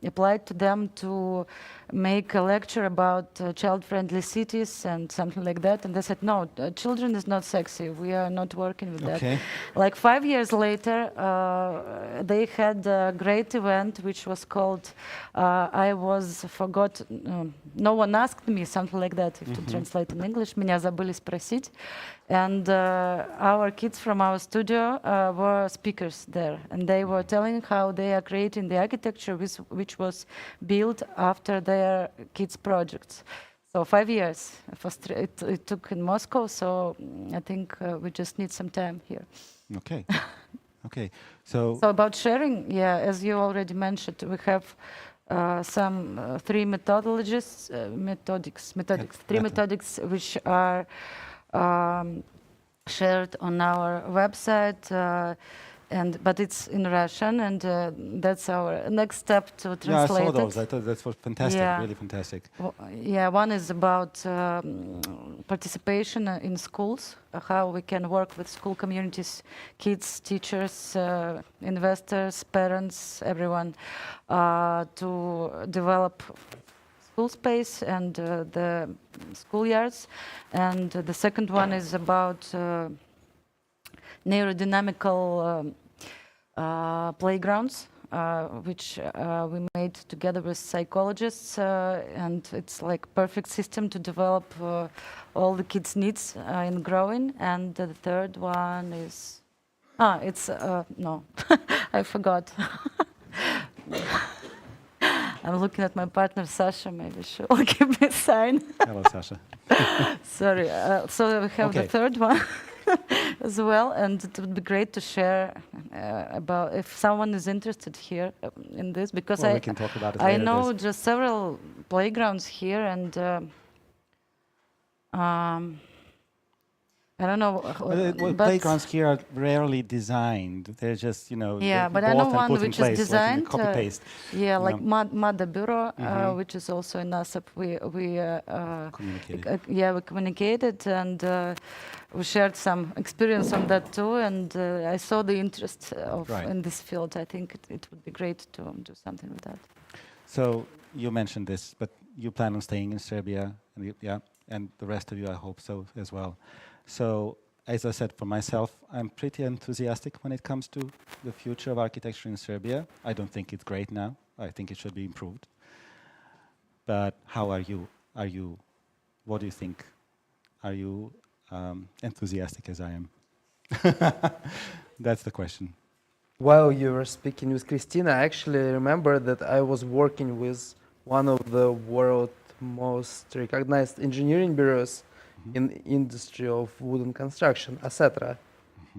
applied to them to make a lecture about child-friendly cities and something like that. And they said, no, children is not sexy. We are not working with that. Like 5 years later, they had a great event which was called no one asked me, something like that, if to translate in English. Меня забыли спросить. And our kids from our studio were speakers there, and they were telling how they are creating the architecture which was built after their kids' projects. So 5 years it took in Moscow, so I think we just need some time here. Okay. Okay. So about sharing, yeah, as you already mentioned, we have some three methodologies, methodics which are shared on our website, but it's in Russian, and that's our next step to translate I saw those. it. I thought that was fantastic, really fantastic. One is about participation in schools, how we can work with school communities, kids, teachers, investors, parents, everyone, to develop school space and the schoolyards. And the second one is about neurodynamical playgrounds, which we made together with psychologists, and it's like perfect system to develop all the kids' needs in growing. And the third one is, no, I forgot. I'm looking at my partner Sasha. Maybe she will give me a sign. Hello, Sasha. Sorry. So we have the third one as well, and it would be great to share about if someone is interested here in this, because we can talk about it I later, know just several playgrounds here, and I don't know. Well, playgrounds here are rarely designed. They're just, but I know one which is designed. Copy paste. Like Mada Bureau, which is also in ASAP. We communicated. We communicated, and we shared some experience on that too. And I saw the interest in this field. I think it would be great to do something with that. So you mentioned this, but you plan on staying in Serbia, and the rest of you, I hope so as well. So, as I said, for myself, I'm pretty enthusiastic when it comes to the future of architecture in Serbia. I don't think it's great now. I think it should be improved. But how are you? What do you think? Are you enthusiastic as I am? That's the question. While you were speaking with Christina, I actually remember that I was working with one of the world's most recognized engineering bureaus in the industry of wooden construction, Asocijacije,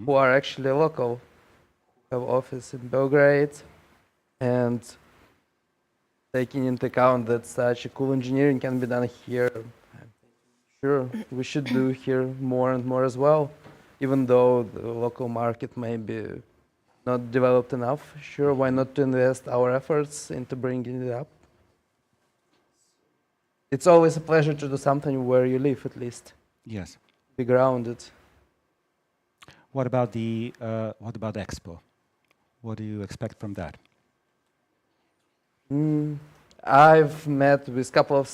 who are actually local, have office in Belgrade, and taking into account that such a cool engineering can be done here, I'm sure we should do here more and more as well, even though the local market may be not developed enough. Sure, why not to invest our efforts into bringing it up? It's always a pleasure to do something where you live, at least. Yes. Be grounded. What about the Expo? What do you expect from that? I've met with a couple of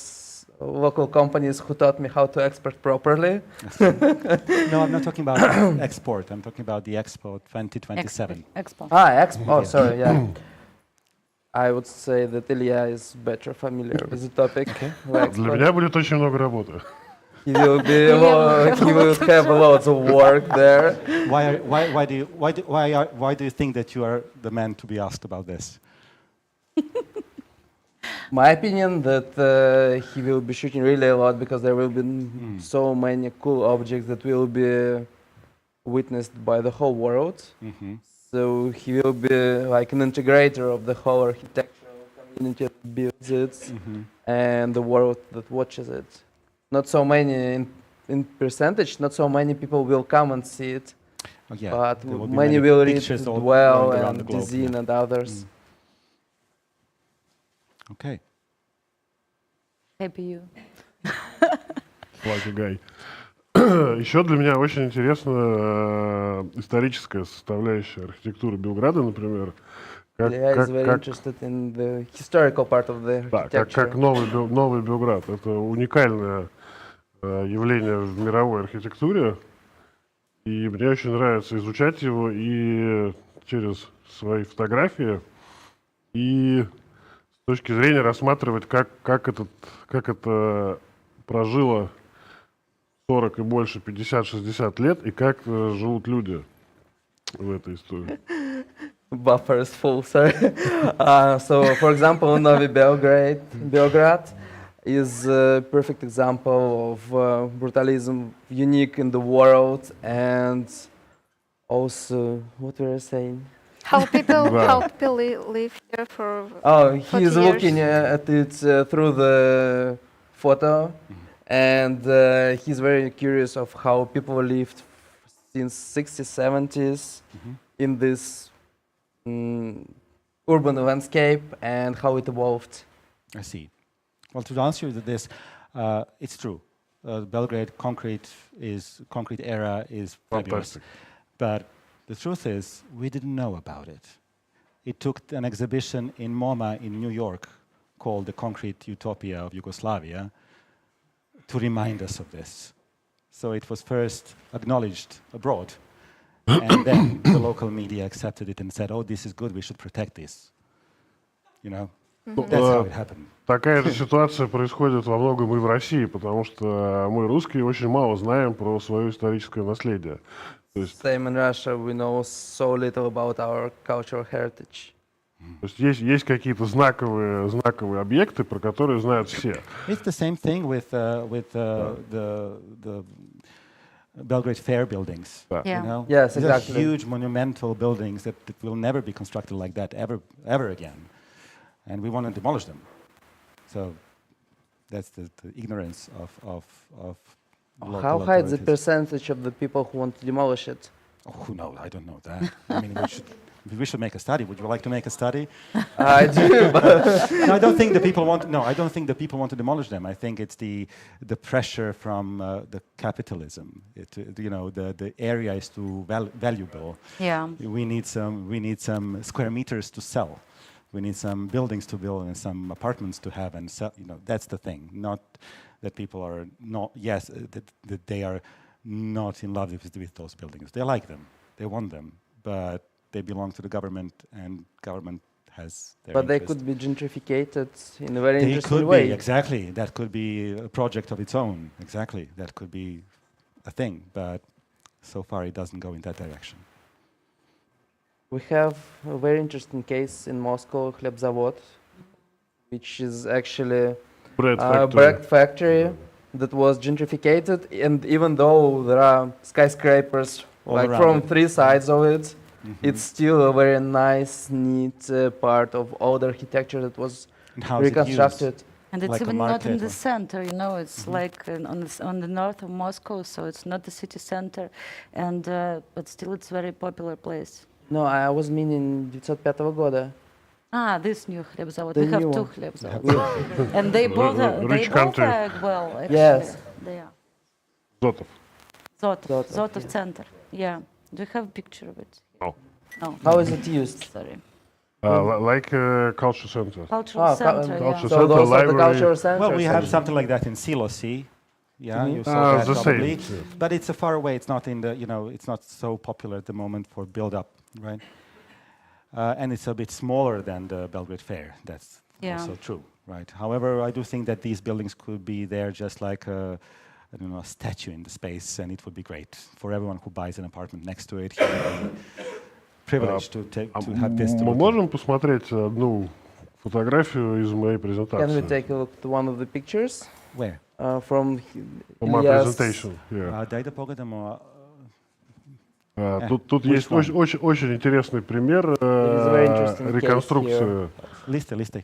local companies who taught me how to export properly. No, I'm not talking about export. I'm talking about the Expo 2027. Expo. Expo. Oh, sorry, yeah. I would say that Ilya is better familiar with the topic. Для меня будет очень много работы. He will have lots of work there. Why do you think that you are the man to be asked about this? My opinion that he will be shooting really a lot, because there will be so many cool objects that will be witnessed by the whole world. So he will be like an integrator of the whole architectural community that builds it and the world that watches it. Not so many in percentage, not so many people will come and see it, but many will read it well, and Dizin and others. Okay. Happy you. Lucky guy. Еще для меня очень интересна историческая составляющая архитектуры Белграда, например. Ilya is very interested in the historical part of the Да, architecture. как новый Белград. Это уникальное явление в мировой архитектуре. И мне очень нравится изучать его и через свои фотографии, и с точки зрения рассматривать, как это прожило 40 и больше, 50-60 лет, и как живут люди в этой истории. Buffer is full, sorry. So, for example, Novi Belgrade is a perfect example of brutalism, unique in the world, and also, what were you saying? How people live here for Oh, 40 he's years. looking at it through the photo, and he's very curious of how people lived since 60s, 70s in this urban landscape and how it evolved. I see. Well, to answer this, it's true. Belgrade concrete era is fabulous. Fantastic. But the truth is, we didn't know about it. It took an exhibition in MoMA in New York called The Concrete Utopia of Yugoslavia to remind us of this. So it was first acknowledged abroad, and then the local media accepted it and said, oh, this is good, we should protect this. You know, that's how it happened. Такая же ситуация происходит во многом и в России, потому что мы, русские, очень мало знаем про свое историческое наследие. То есть, Same in Russia, we know so little about our cultural heritage. то есть какие-то знаковые объекты, про которые знают все. It's the same thing with the Belgrade Fair buildings. Да. Yeah. You know? Yes, These are exactly. huge monumental buildings that will never be constructed like that ever again, and we want to demolish them. So that's the ignorance of local How high is the authorities. percentage of the people who want to demolish it? Oh, who knows? I don't know that. I mean, we should make a study. Would you like to make a study? I do, but No, I don't think the people want. No, I don't think the people want to demolish them. I think it's the pressure from the capitalism. The area is too valuable. Yeah. We need some square meters to sell. We need some buildings to build and some apartments to have and sell. That's the thing. Not that people are not. Yes, that they are not in love with those buildings. They like them. They want them, but they belong to the government, and government has their but they interest. could be gentrificated in a very They interesting could way. be, exactly. That could be a project of its own. Exactly. That could be a thing, but so far it doesn't go in that direction. We have a very interesting case in Moscow, Khlebzavod, which is actually Bread a factory. bread factory that was gentrificated, and even though there are skyscrapers All like around from it. three sides of it, it's still a very nice, neat part of old architecture that was And how is it used? reconstructed. And it's Like a even not in market the or- center, it's like on the north of Moscow, so it's not the city center, and but still it's very popular place. No, I was meaning 905 года. This new Khlebzavod. The We have new two one. Khlebzavods. And they both are, Rich country. well, actually. Yes. They are. Зотов. Zotov Zotov, Center. Yeah. Do you have a picture of it? No. No. How is it used? Sorry. Like a culture center. Cultural center, culture yeah. So those are the library. cultural centers. Well, we have something like that in Silosi. Yeah, you saw that the probably. same. But it's a far away. It's not in the. It's not so popular at the moment for build-up, right? And it's a bit smaller than the Belgrade Fair. That's Yeah. also true, right? However, I do think that these buildings could be there just like a statue in the space, and it would be great for everyone who buys an apartment next to it. He would be privileged to have this. To Мы look at. можем посмотреть одну фотографию из моей Can we презентации? take a look at one of the pictures Where? from For my Ilya's presentation. Yeah. Дай да погledamo. Тут which есть one? очень интересный пример very interesting case реконструкции. Листы.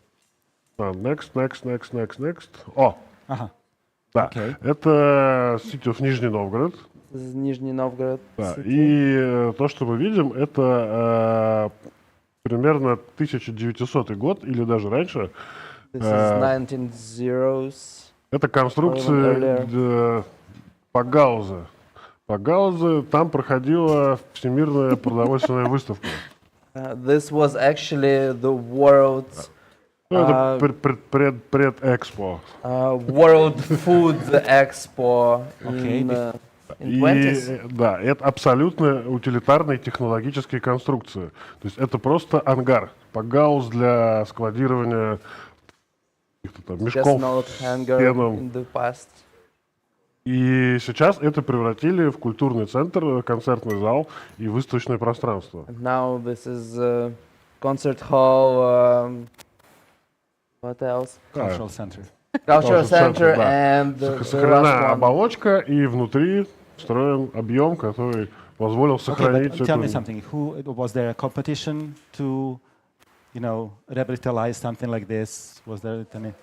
Next. О, Ага. да. Окей. Это City of Нижний Новгород. is Nizhny Novgorod Да. city. И то, что мы видим, это примерно 1900 год или даже раньше. This is 1900s. Это конструкция Пагауза. Там проходила Всемирная продовольственная выставка. This was actually the world's Ну, это пред-экспо. World Food Expo Okay, in И 20s. да, это абсолютно утилитарные технологические конструкции. То есть это просто ангар, погаус для складирования каких-то там Just мешков not с hangar феном. in the past. И сейчас это превратили в культурный центр, концертный зал и выставочное пространство. And now this is a concert hall. What else? cultural center. Cultural center да. and the Сохранена last one. оболочка, и внутри встроен объем, который позволил Okay, сохранить but tell me эту... something. Was there a competition to, revitalize something like this? Was there any?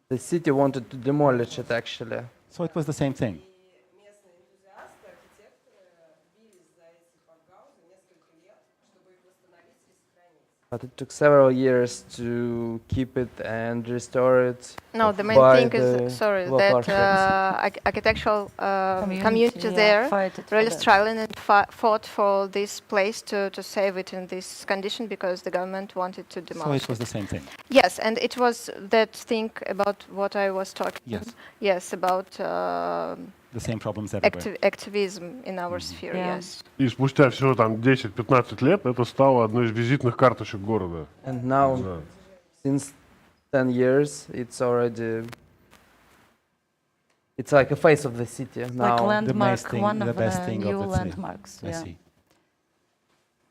The city wanted to demolish it actually. So it was the same thing. But it took several years to keep it and restore it. No, the main by thing the is, local that architects. architectural community yeah, there fight it for really that. struggling and fought for this place to save it in this condition because the government wanted to So demolish it was the same thing. Yes, and it was that thing about what I was talking. Yes. Yes, about The same problems everywhere. activism in our sphere. Yeah. Yes. И спустя всего там 10-15 лет это стало одной из визитных карточек города. And now, Да. since 10 years, it's already. It's like a face of the city Like now. landmark, thing- one the of best the thing of new the city. landmarks. I Yeah. see.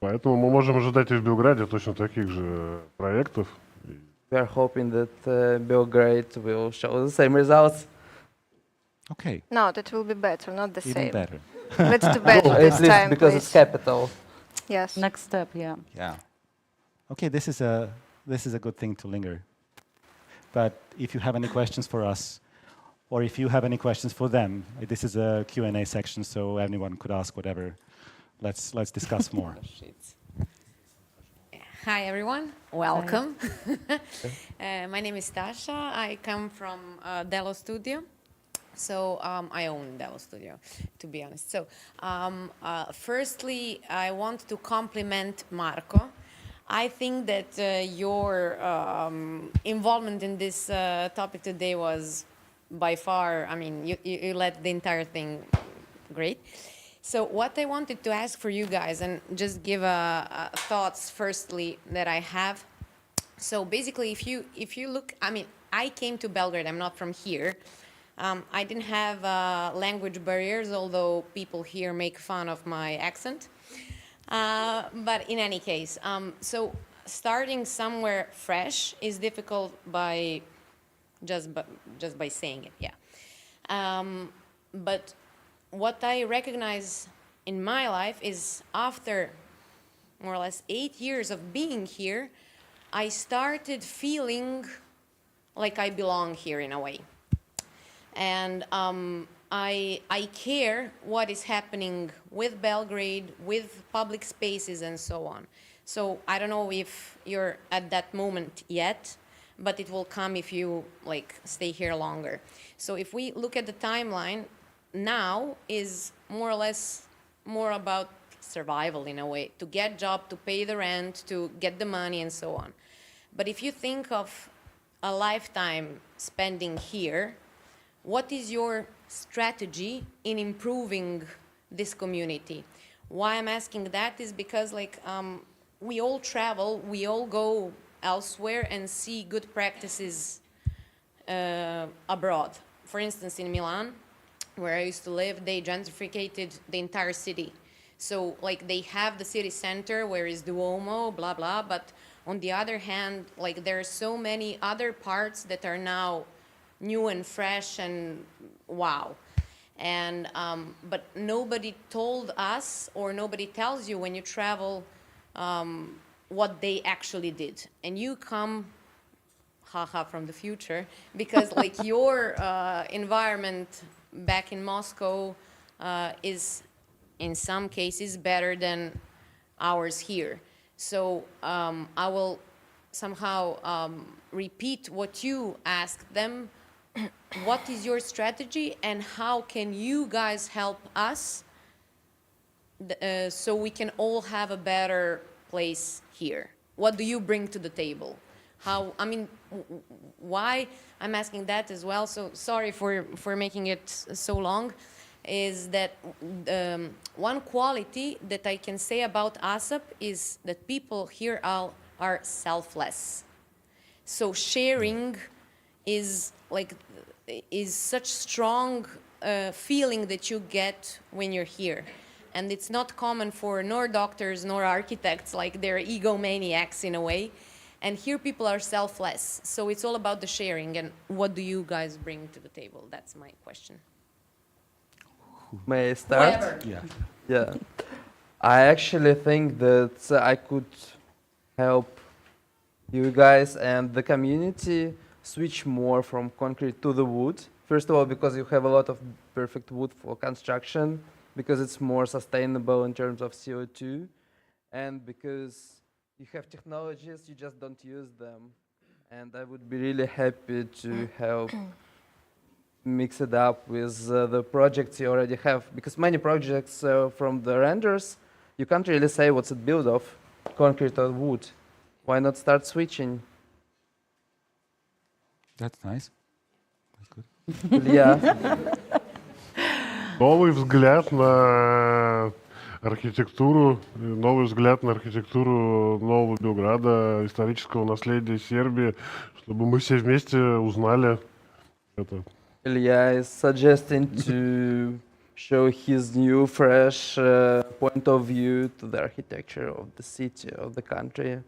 Поэтому мы можем ожидать и в Белграде точно таких же проектов. We are hoping that Belgrade will show the same results. Okay, No, that will be better, not the even same. better. Let's do better At this least time, because it's please. capital. Yes. Next step, yeah. Yeah. Okay, this is a good thing to linger. But if you have any questions for us, or if you have any questions for them, this is a Q&A section, so anyone could ask whatever. Let's discuss more. Hi, everyone. Welcome. My name is Tasha. I come from Delo Studio. So I own Delo Studio, to be honest. So firstly, I want to compliment Marco. I think that your involvement in this topic today was by far, I mean, you led the entire thing great. So what I wanted to ask for you guys, and just give thoughts firstly that I have. So basically, if you look, I mean, I came to Belgrade, I'm not from here. I didn't have language barriers, although people here make fun of my accent. But in any case, so starting somewhere fresh is difficult by just by saying it, yeah. But what I recognize in my life is after more or less 8 years of being here, I started feeling like I belong here in a way. And I care what is happening with Belgrade, with public spaces and so on. So I don't know if you're at that moment yet, but it will come if you stay here longer. So if we look at the timeline, now is more or less more about survival in a way, to get job, to pay the rent, to get the money and so on. But if you think of a lifetime spending here, what is your strategy in improving this community? Why I'm asking that is because we all travel, we all go elsewhere and see good practices abroad. For instance, in Milan, where I used to live, they gentrificated the entire city. So they have the city center where is Duomo, blah, blah, but on the other hand, there are so many other parts that are now new and fresh and wow. And but nobody told us, or nobody tells you when you travel what they actually did. And you come haha from the future because your environment back in Moscow is in some cases better than ours here. So I will somehow repeat what you asked them. what is your strategy and how can you guys help us so we can all have a better place here? What do you bring to the table? How, I mean, why I'm asking that as well, so sorry for making it so long, is that one quality that I can say about ASAP is that people here are selfless. So sharing is such strong feeling that you get when you're here. And it's not common for nor doctors nor architects, like they're egomaniacs in a way. And here people are selfless. So it's all about the sharing. And what do you guys bring to the table? That's my question. May I start? Whoever. Yeah. Yeah. I actually think that I could help you guys and the community switch more from concrete to the wood. First of all, because you have a lot of perfect wood for construction, because it's more sustainable in terms of CO2, and because you have technologies, you just don't use them. And I would be really happy to help mix it up with the projects you already have, because many projects from the renders, you can't really say what's it built of, concrete or wood. Why not start switching? That's nice. That's good. Yeah. Новый взгляд на архитектуру, новый взгляд на архитектуру Нового Белграда, исторического наследия Сербии, чтобы мы все вместе узнали это. Ilya is suggesting to show his new, fresh point of view to the architecture of the city, of the country.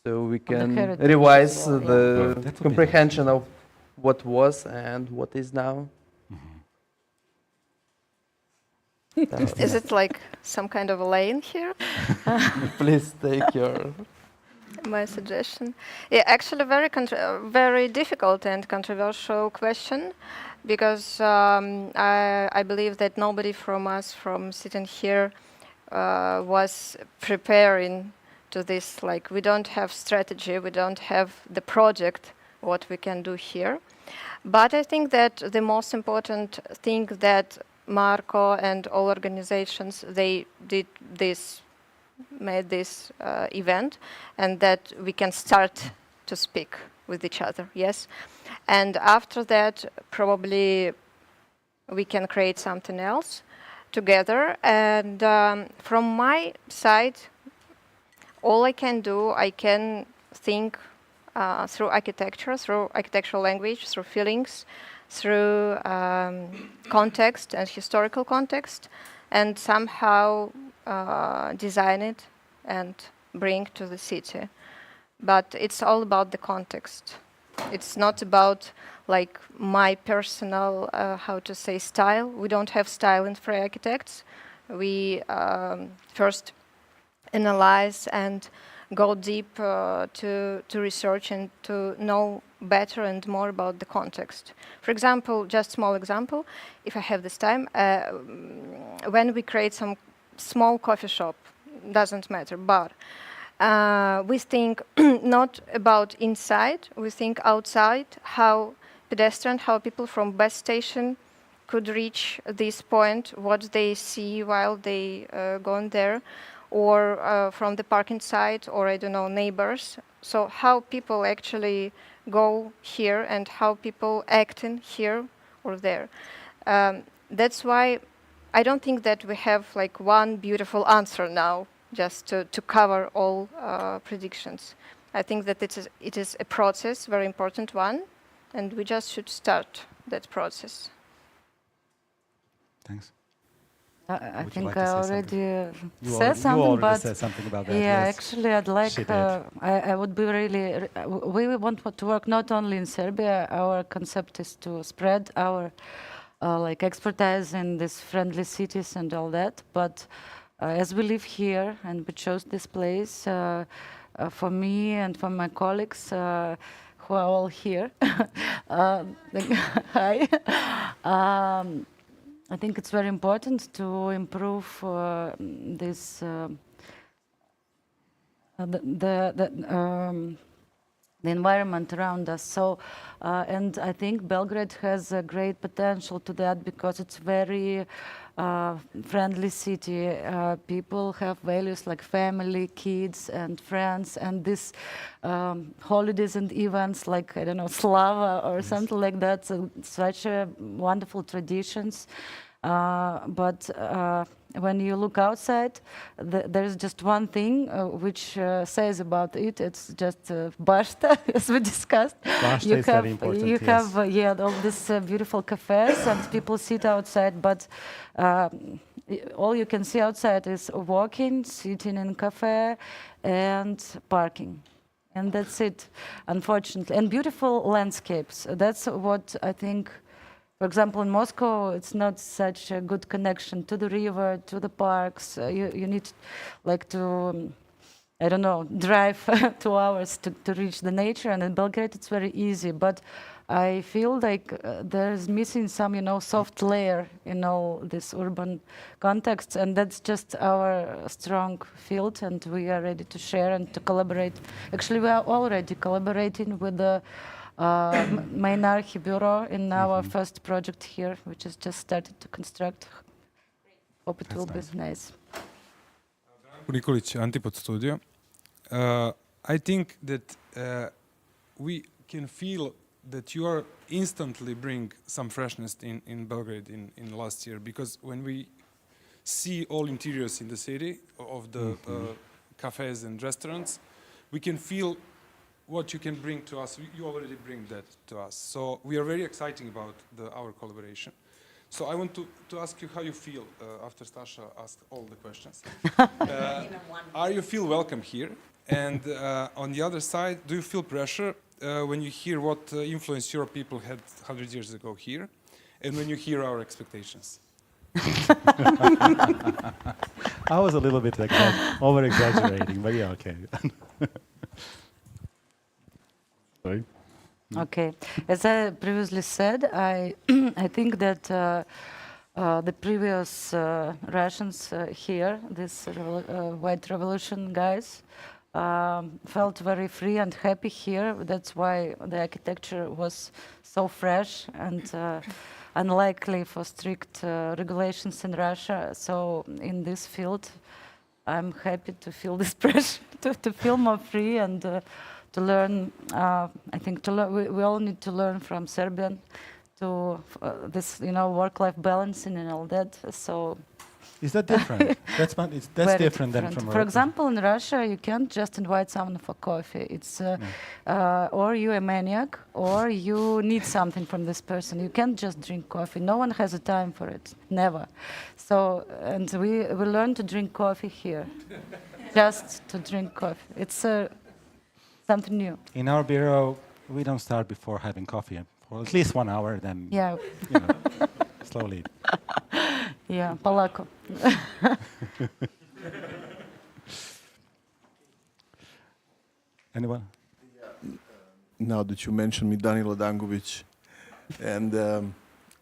So we can heritage revise as well, yeah. the That would be comprehension of what was and what is now. Is it like some kind of a lane here? Please take your... My suggestion. Yeah, actually, very difficult and controversial question, because I believe that nobody from us from sitting here was preparing to this. Like, we don't have strategy, we don't have the project what we can do here. But I think that the most important thing that Marko and all organizations, they did this, made this event, and that we can start to speak with each other, yes? And after that, probably we can create something else together. And from my side, all I can do, I can think through architecture, through architectural language, through feelings, through context and historical context, and somehow design it and bring to the city. But it's all about the context. It's not about like my personal, how to say, style. We don't have style in Free Architects. We first analyze and go deep to research and to know better and more about the context. For example, just small example, if I have this time, when we create some small coffee shop, doesn't matter, but we think not about inside, we think outside, how pedestrian, how people from bus station could reach this point, what they see while they gone there, or from the parking side, or I don't know, neighbors. So how people actually go here and how people act in here or there. That's why I don't think that we have like one beautiful answer now, just to cover all predictions. I think that it is a process, very important one, and we just should start that process. Thanks. I Would you think like to I say already You said already something, but said something about that. yeah, yes. actually, I'd like. She did. I would be really. We want to work not only in Serbia. Our concept is to spread our like expertise in these friendly cities and all that. But as we live here and we chose this place, for me and for my colleagues who are all here, hi. I think it's very important to improve this the environment around us. So, and I think Belgrade has a great potential to that because it's very friendly city. People have values like family, kids, and friends, and this holidays and events like, I don't know, Slava or something like that. So such a wonderful traditions. But when you look outside, there's just one thing which says about it. It's just bashta, as we discussed. Bashta is very important, you yes. have yeah, all these beautiful cafes, and people sit outside. But all you can see outside is walking, sitting in cafe, and parking. And that's it, unfortunately. And beautiful landscapes. That's what I think. For example, in Moscow, it's not such a good connection to the river, to the parks. You need, like, to, I don't know, drive 2 hours to reach the nature. And in Belgrade, it's very easy. But I feel like there's missing some, soft layer in all this urban context. And that's just our strong field. And we are ready to share and to collaborate. Actually, we are already collaborating with the main Archi Bureau in our first project here, which is just started to construct. Hope it will be nice. Nikolić, Antipod Studio. I think that we can feel that you are instantly bring some freshness in Belgrade in last year, because when we see all interiors in the city of the cafes and restaurants, we can feel what you can bring to us. You already bring that to us. So we are very excited about our collaboration. So I want to ask you how you feel after Stasha asked all the questions. Are you feel welcome here? And on the other side, do you feel pressure when you hear what influence your people had 100 years ago here, and when you hear our expectations? I was a little bit over-exaggerating, but yeah, okay. Right. Okay. As I previously said, I think that the previous Russians here, this White Revolution guys, felt very free and happy here. That's why the architecture was so fresh and unlikely for strict regulations in Russia. So in this field, I'm happy to feel this pressure, to feel more free and to learn. I think we all need to learn from Serbian to this, work-life balancing and all that. So. Is that different? That's different than from. For example, in Russia, you can't just invite someone for coffee. It's or you're a maniac, or you need something from this person. You can't just drink coffee. No one has a time for it. Never. So, and we learn to drink coffee here, just to drink coffee. It's something new. In our bureau, we don't start before having coffee for at least 1 hour. Then slowly. Yeah, polako. Anyone? Now that you mentioned me, Danilo Dangovic, and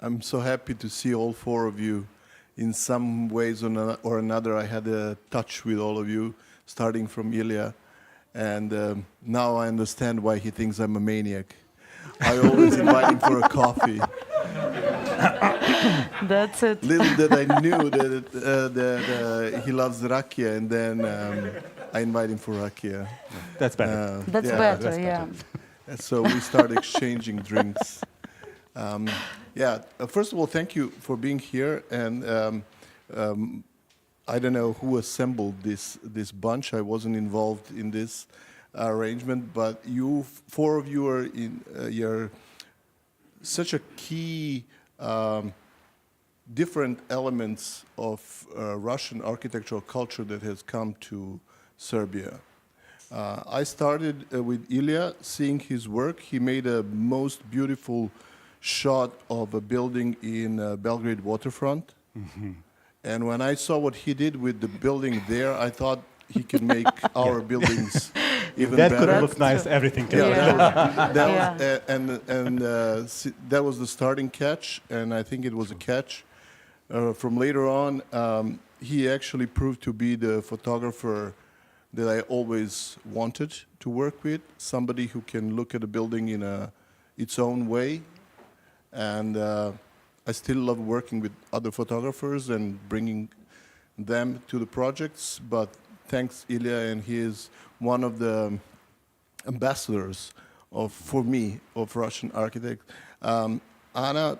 I'm so happy to see all four of you. In some ways or another, I had a touch with all of you, starting from Ilya, and now I understand why he thinks I'm a maniac. I always invite him for a coffee. That's it. Little did I knew that he loves rakia, and then I invite him for rakia. That's better. That's better, yeah. So we start exchanging drinks. First of all, thank you for being here. And I don't know who assembled this bunch. I wasn't involved in this arrangement, but you, four of you, are you're such a key different elements of Russian architectural culture that has come to Serbia. I started with Ilya, seeing his work. He made a most beautiful shot of a building in Belgrade waterfront. Mm-hmm. And when I saw what he did with the building there, I thought he could make our buildings even that better. That could look nice, everything can that was the starting catch, and I think it was a catch. From later on, he actually proved to be the photographer that I always wanted to work with, somebody who can look at a building in its own way. And I still love working with other photographers and bringing them to the projects, but thanks Ilya, and he is one of the ambassadors for me, of Russian architects. Anna,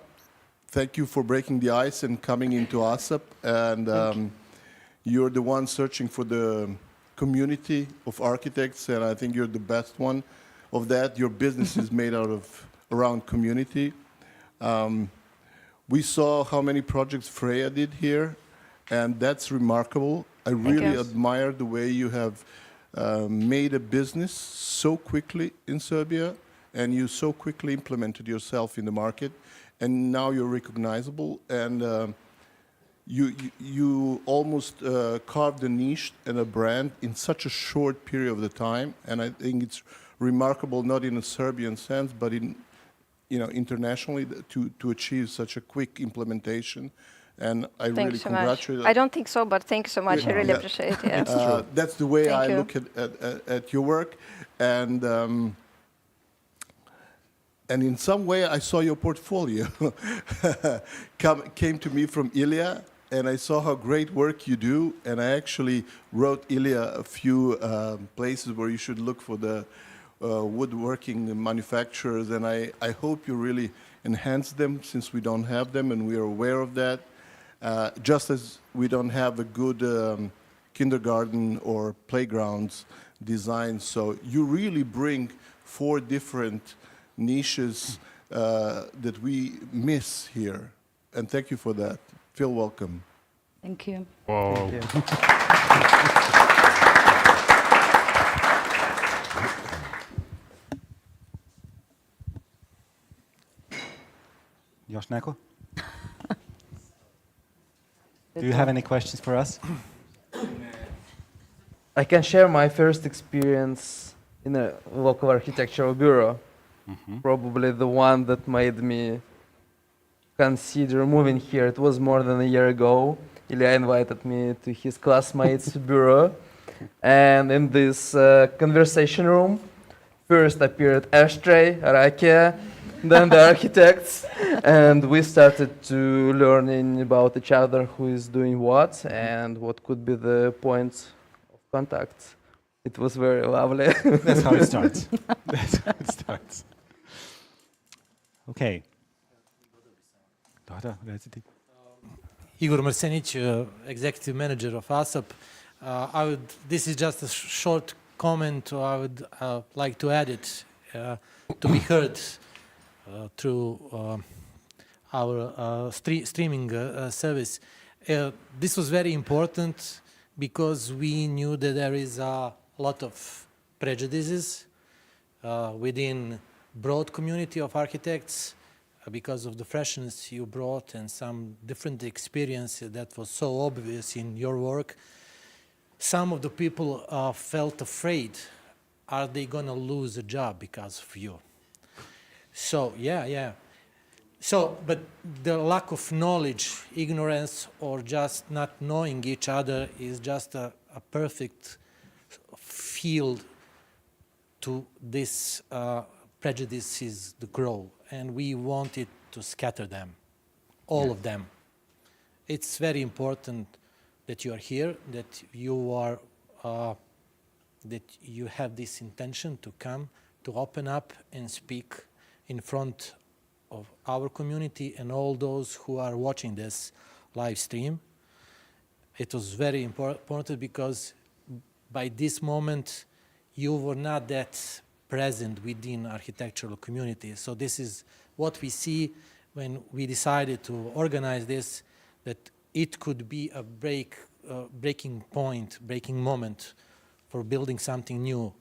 thank you for breaking the ice and coming into ASAP, and you're the one searching for the community of architects, and I think you're the best one of that. Your business is made around community. We saw how many projects Freya did here, and that's remarkable. I really admire the way you have made a business so quickly in Serbia, and you so quickly implemented yourself in the market, and now you're recognizable, and you almost carved a niche and a brand in such a short period of the time, and I think it's remarkable, not in a Serbian sense, but in internationally, to achieve such a quick implementation. And I really congratulate. I don't think so, but thank you so much. I really appreciate it. Yeah. That's the way I look at your work, and in some way I saw your portfolio came to me from Ilya, and I saw how great work you do, and I actually wrote Ilya a few places where you should look for the woodworking manufacturers, and I hope you really enhance them, since we don't have them, and we are aware of that. Just as we don't have a good kindergarten or playgrounds design, so you really bring 4 different niches that we miss here, and thank you for that. Feel welcome. Thank you. Wow. Thank you. Još neko? Do you have any questions for us? I can share my first experience in a local architectural bureau. Probably the one that made me consider moving here. It was more than a year ago. Ilya invited me to his classmates' bureau, and in this conversation room, first appeared Ashtray, Rakia, then the architects, and we started to learning about each other, who is doing what, and what could be the points of contact. It was very lovely. That's how it starts. That's how it starts. Okay. Igor Marsenic, Executive Manager of ASAP. This is just a short comment. I would like to add it to be heard through our streaming service. This was very important because we knew that there is a lot of prejudices within broad community of architects because of the freshness you brought and some different experiences that was so obvious in your work. Some of the people felt afraid, are they gonna lose a job because of you? So, yeah. So, but the lack of knowledge, ignorance, or just not knowing each other is just a perfect field to this prejudices to grow. And we wanted to scatter them, all of them. It's very important that you are here, that you are, that you have this intention to come, to open up and speak in front of our community and all those who are watching this live stream. It was very important because by this moment you were not that present within architectural community. So this is what we see when we decided to organize this, that it could be a breaking point, breaking moment for building something new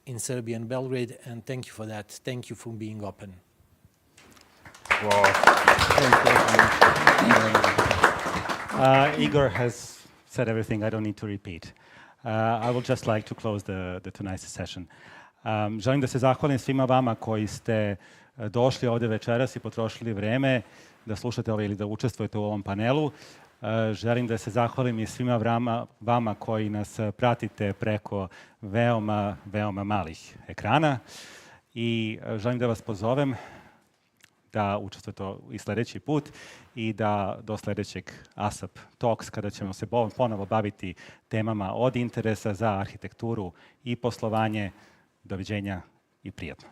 in Serbia and Belgrade, and thank you for that. Thank you for being open. Wow. Igor has said everything. I don't need to repeat. I would just like to close the tonight's session. Želim da se zahvalim svima vama koji ste došli ovdje večeras i potrošili vreme da slušate ili da učestvujete u ovom panelu. Želim da se zahvalim i svima vama koji nas pratite preko veoma, veoma malih ekrana. I želim da vas pozovem da učestvujete i sljedeći put i da do sljedećeg ASAP Talks, kada ćemo se ponovo baviti temama od interesa za arhitekturu i poslovanje. Doviđenja i prijatno.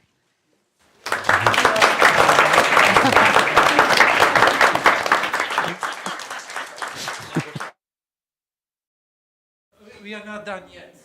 We are not done yet.